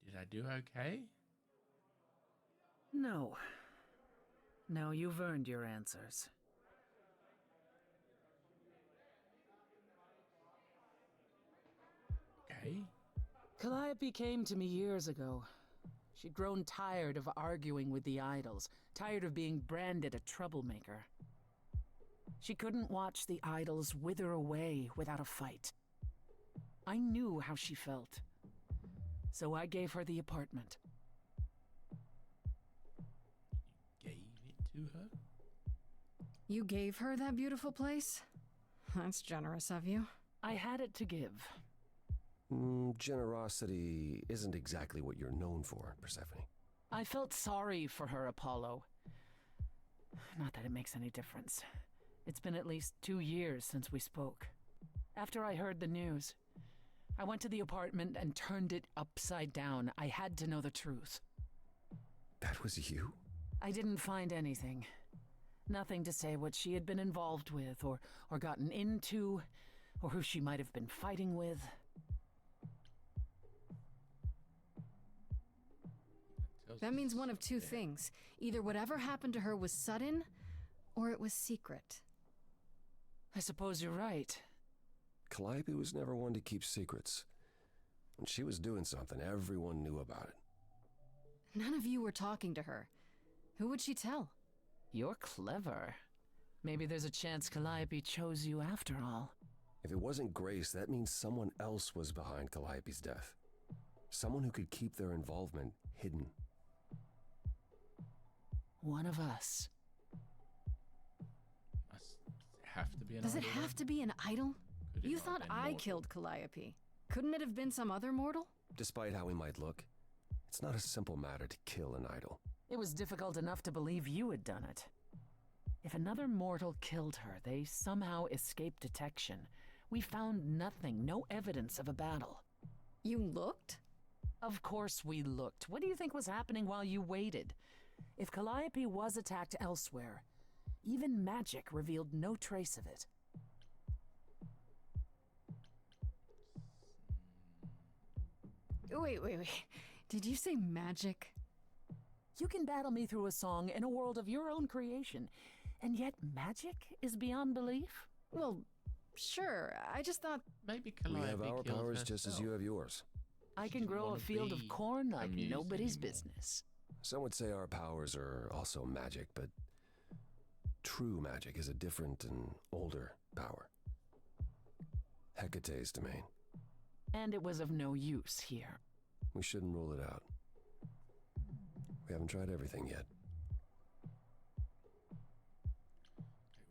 B: Did I do okay?
J: No. No, you've earned your answers.
B: Okay.
J: Calliope came to me years ago. She'd grown tired of arguing with the idols, tired of being branded a troublemaker. She couldn't watch the idols wither away without a fight. I knew how she felt. So I gave her the apartment.
B: Gave it to her?
C: You gave her that beautiful place? That's generous of you.
J: I had it to give.
M: Generosity isn't exactly what you're known for, Persephone.
J: I felt sorry for her, Apollo. Not that it makes any difference. It's been at least 2 years since we spoke. After I heard the news, I went to the apartment and turned it upside down. I had to know the truth.
M: That was you?
J: I didn't find anything. Nothing to say what she had been involved with, or gotten into, or who she might have been fighting with.
C: That means one of two things. Either whatever happened to her was sudden, or it was secret.
J: I suppose you're right.
M: Calliope was never one to keep secrets. When she was doing something, everyone knew about it.
C: None of you were talking to her. Who would she tell?
J: You're clever. Maybe there's a chance Calliope chose you after all.
M: If it wasn't Grace, that means someone else was behind Calliope's death. Someone who could keep their involvement hidden.
J: One of us.
B: Must have to be an
C: Does it
B: idol,
C: have to be an idol?
B: Could it
C: You
B: not
C: thought
B: have been
C: I
B: mortal?
C: killed Calliope. Couldn't it have been some other mortal?
M: Despite how we might look, it's not a simple matter to kill an idol.
J: It was difficult enough to believe you had done it. If another mortal killed her, they somehow escaped detection. We found nothing, no evidence of a battle.
C: You looked?
J: Of course we looked. What do you think was happening while you waited? If Calliope was attacked elsewhere, even magic revealed no trace of it.
C: Wait. Did you say magic?
J: You can battle me through a song in a world of your own creation, and yet magic is beyond belief?
C: Well, sure. I just thought...
B: Maybe
M: We
B: Calliope
M: have our
B: killed
M: powers just as
B: herself.
M: you have yours.
J: I can
B: didn't
J: grow a
B: wanna
J: field of
B: be
J: corn like
B: amused
J: nobody's
B: anymore.
J: business.
M: Some would say our powers are also magic, but true magic is a different and older power. Hecate's domain.
J: And it was of no use here.
M: We shouldn't rule it out. We haven't tried everything yet.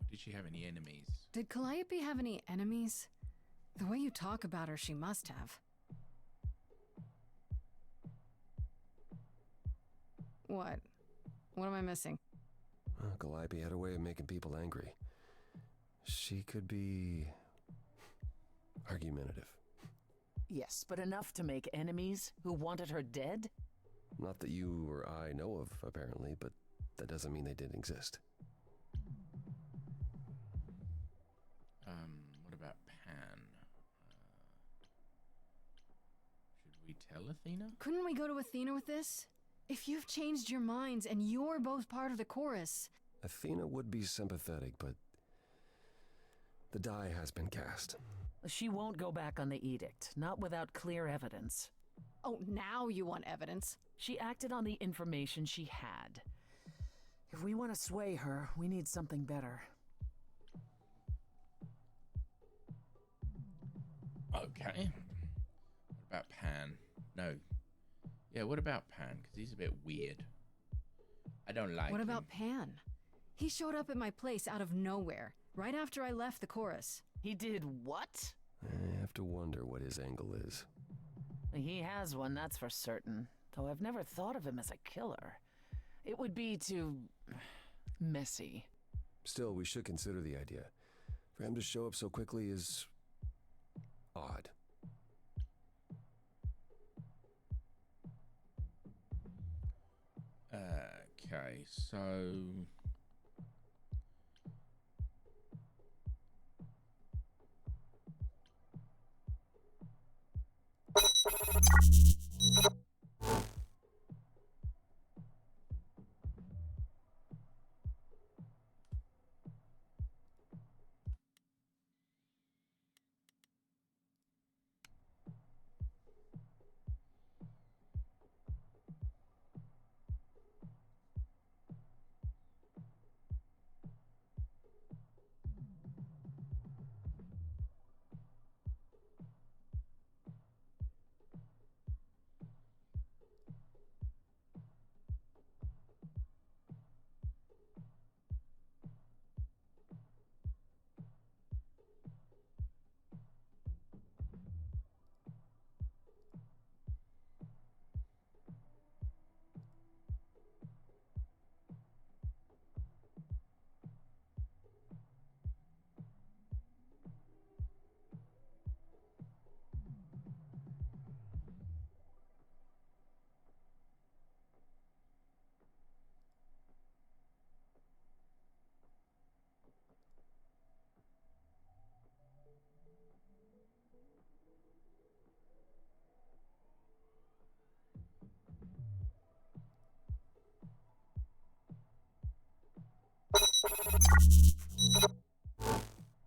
B: Did she have any enemies?
C: Did Calliope have any enemies? The way you talk about her, she must have. What? What am I missing?
M: Calliope had a way of making people angry. She could be argumentative.
J: Yes, but enough to make enemies who wanted her dead?
M: Not that you or I know of, apparently, but that doesn't mean they didn't exist.
B: What about Pan? Should we tell Athena?
C: Couldn't we go to Athena with this? If you've changed your minds and you're both part of the chorus...
M: Athena would be sympathetic, but the die has been cast.
J: She won't go back on the edict, not without clear evidence.
C: Oh, now you want evidence?
J: She acted on the information she had. If we want to sway her, we need something better.
B: Okay. What about Pan? No. Yeah, what about Pan? Because he's a bit weird. I don't like
C: What
B: him.
C: about Pan? He showed up at my place out of nowhere, right after I left the chorus.
J: He did what?
M: I have to wonder what his angle is.
J: He has one, that's for certain. Though I've never thought of him as a killer. It would be too... messy.
M: Still, we should consider the idea. For him to show up so quickly is... odd.
B: Okay, so...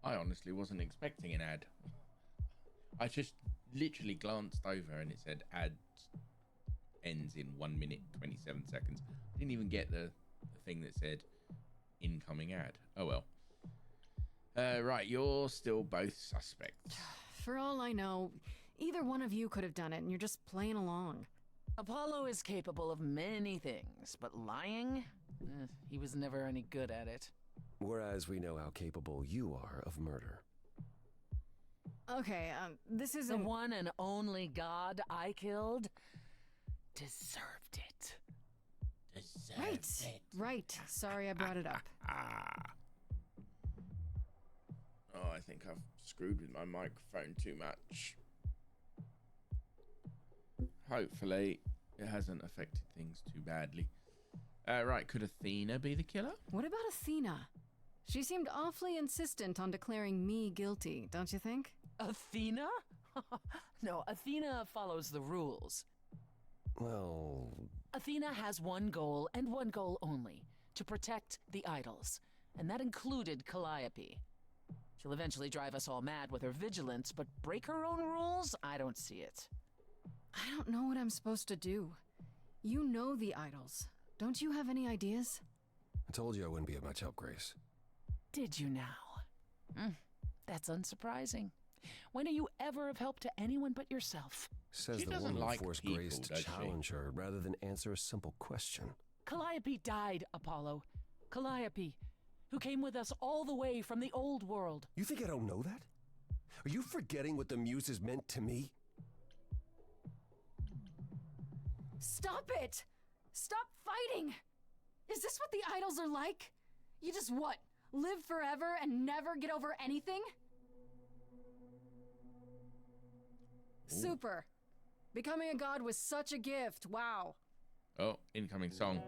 B: I honestly wasn't expecting an ad. I just literally glanced over and it said ad ends in 1 minute 27 seconds. I didn't even get the thing that said incoming ad. Oh well. Right, you're still both suspects.
C: For all I know, either one of you could have done it and you're just playing along.
J: Apollo is capable of many things, but lying? He was never any good at it.
M: Whereas we know how capable you are of murder.
C: Okay, this
J: The
C: isn't.
J: one and only god I killed deserved it.
C: Right. Sorry I brought it up.
B: Oh, I think I've screwed with my microphone too much. Hopefully, it hasn't affected things too badly. Right, could Athena be the killer?
C: What about Athena? She seemed awfully insistent on declaring me guilty, don't you think?
J: Athena? No, Athena follows the rules.
M: Well...
J: Athena has one goal, and one goal only. To protect the idols. And that included Calliope. She'll eventually drive us all mad with her vigilance, but break her own rules? I don't see it.
C: I don't know what I'm supposed to do. You know the idols. Don't you have any ideas?
M: I told you I wouldn't be of much help, Grace.
J: Did you now? That's unsurprising. When are you ever of help to anyone but yourself?
M: Says
B: She
M: the
B: doesn't
M: woman
B: like
M: who forced
B: people,
M: Grace to
B: does she?
M: challenge her rather than answer a simple question.
J: Calliope died, Apollo. Calliope, who came with us all the way from the old world.
M: You think I don't know that? Are you forgetting what the Muses meant to me?
C: Stop it! Stop fighting! Is this what the idols are like? You just what? Live forever and never get over anything? Super. Becoming a god was such a gift. Wow.
B: Oh, incoming song.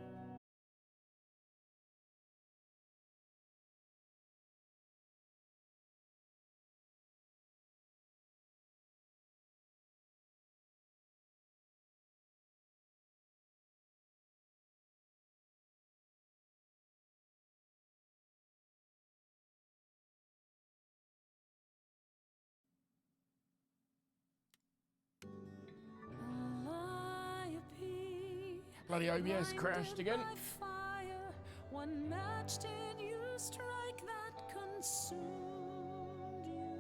B: Bloody OBS crashed again.
A: Fire, one match did you strike that consumed you.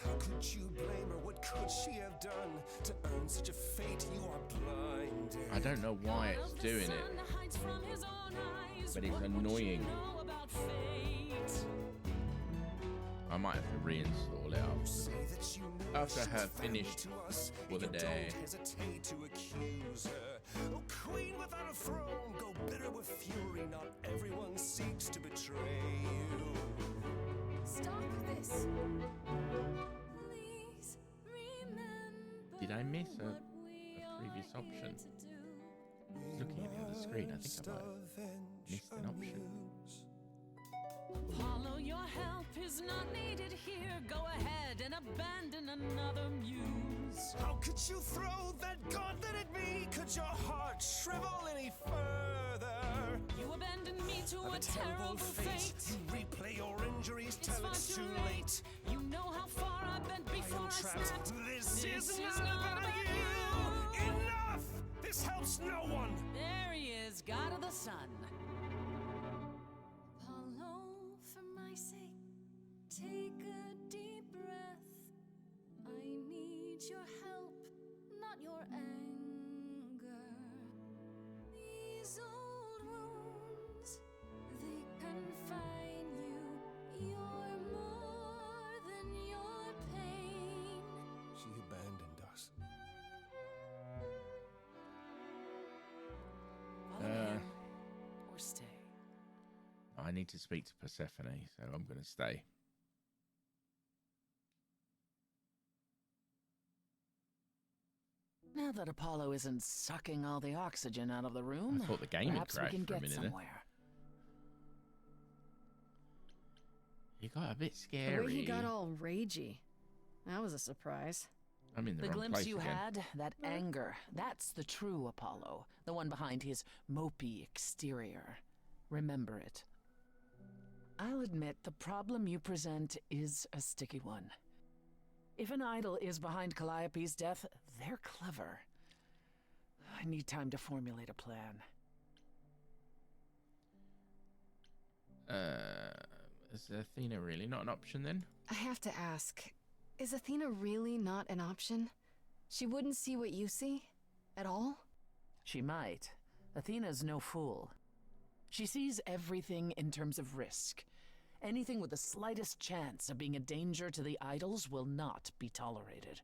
N: How could you blame her? What could she have done to earn such a fate? You are blinded.
B: I don't know why it's doing it, but it's annoying. I might have to reinstall it after I have finished for the day.
N: Don't hesitate to accuse her. Oh, queen without a throne, go bitter with fury. Not everyone seeks to betray you.
A: Stop this. Please remember.
B: Did I miss a previous option? Looking at the other screen, I think I might have missed an option.
A: Apollo, your help is not needed here. Go ahead and abandon another muse.
N: How could you throw that gauntlet at me? Could your heart shrivel any further?
A: You abandoned me to
N: Of
A: a terrible fate.
N: You replay your injuries till
A: far
N: it's too late.
A: You know how far I bent before I
N: trapped.
A: snapped.
N: This is not about you. Enough! This helps no one.
J: There he is, god of the sun.
A: Apollo, for my sake, take a deep breath. I need your help, not your anger. These old wounds, they confine you. You're more than your pain.
N: She abandoned us.
J: Or stay.
B: I need to speak to Persephone, so I'm going to stay.
J: Now that Apollo isn't sucking all the oxygen out of the room,
B: I thought the game had
J: perhaps we
B: crashed
J: can
B: for a
J: get
B: minute there.
J: somewhere.
B: He got a bit
C: The
B: scary.
C: way he got all ragey. That was a surprise.
B: I'm in the
J: The
B: wrong
J: glimpse
B: place
J: you
B: again.
J: had, that anger, that's the true Apollo, the one behind his mopey exterior. Remember it. I'll admit the problem you present is a sticky one. If an idol is behind Calliope's death, they're clever. I need time to formulate a plan.
B: Is Athena really not an option then?
C: I have to ask, is Athena really not an option? She wouldn't see what you see? At all?
J: She might. Athena's no fool. She sees everything in terms of risk. Anything with the slightest chance of being a danger to the idols will not be tolerated.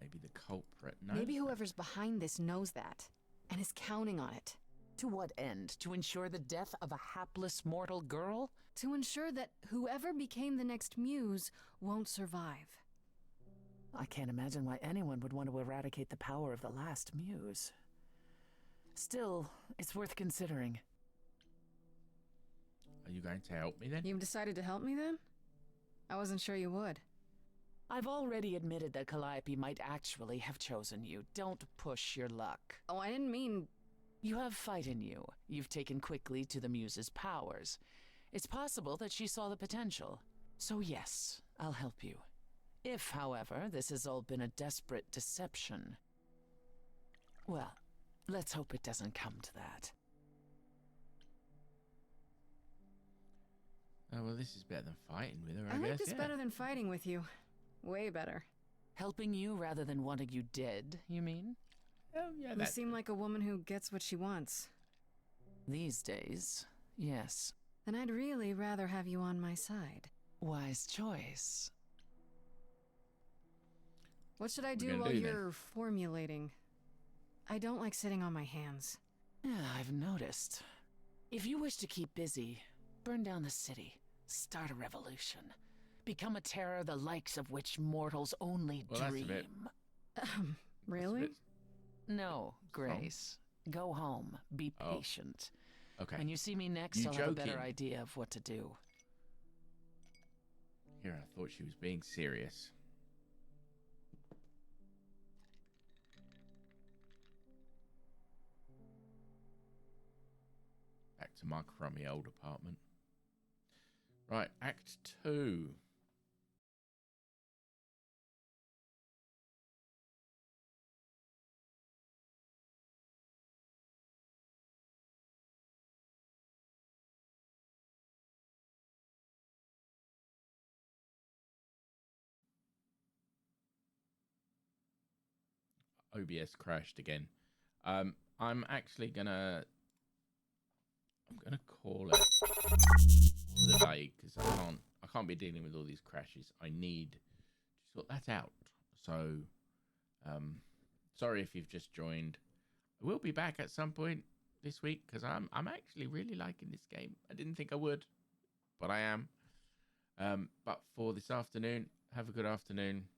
B: Maybe the culprit knows.
C: Maybe whoever's behind this knows that, and is counting on it.
J: To what end? To ensure the death of a hapless mortal girl?
C: To ensure that whoever became the next muse won't survive.
J: I can't imagine why anyone would want to eradicate the power of the last muse. Still, it's worth considering.
B: Are you going to help me then?
C: You've decided to help me then? I wasn't sure you would.
J: I've already admitted that Calliope might actually have chosen you. Don't push your luck.
C: Oh, I didn't mean...
J: You have fight in you. You've taken quickly to the Muse's powers. It's possible that she saw the potential. So yes, I'll help you. If, however, this has all been a desperate deception... Well, let's hope it doesn't come to that.
B: Oh, well, this is better than fighting with her, I
C: I
B: guess.
C: like this
B: yeah.
C: better than fighting with you. Way better.
J: Helping you rather than wanting you dead, you mean?
B: Oh, yeah,
C: You
B: that...
C: seem like a woman who gets what she wants.
J: These days, yes.
C: Then I'd really rather have you on my side.
J: Wise choice.
C: What should I do while you're formulating? I don't like sitting on my hands.
J: Yeah, I've noticed. If you wish to keep busy, burn down the city, start a revolution, become a terror the likes of which mortals only dream.
C: Really?
J: No, Grace. Go home. Be patient.
B: Okay.
J: When you see me next, I'll have a better idea of what to do.
B: Here, I thought she was being serious. Back to my crummy old apartment. Right, Act 2. OBS crashed again. I'm actually gonna call it the day because I can't be dealing with all these crashes. I need to sort that out. So sorry if you've just joined. I will be back at some point this week because I'm actually really liking this game. I didn't think I would, but I am. But for this afternoon, have a good afternoon.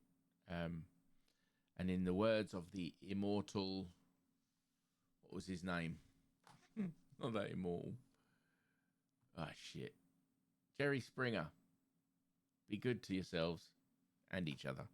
B: And in the words of the immortal, what was his name? Not that immortal. Ah, shit. Jerry Springer. Be good to yourselves and each other.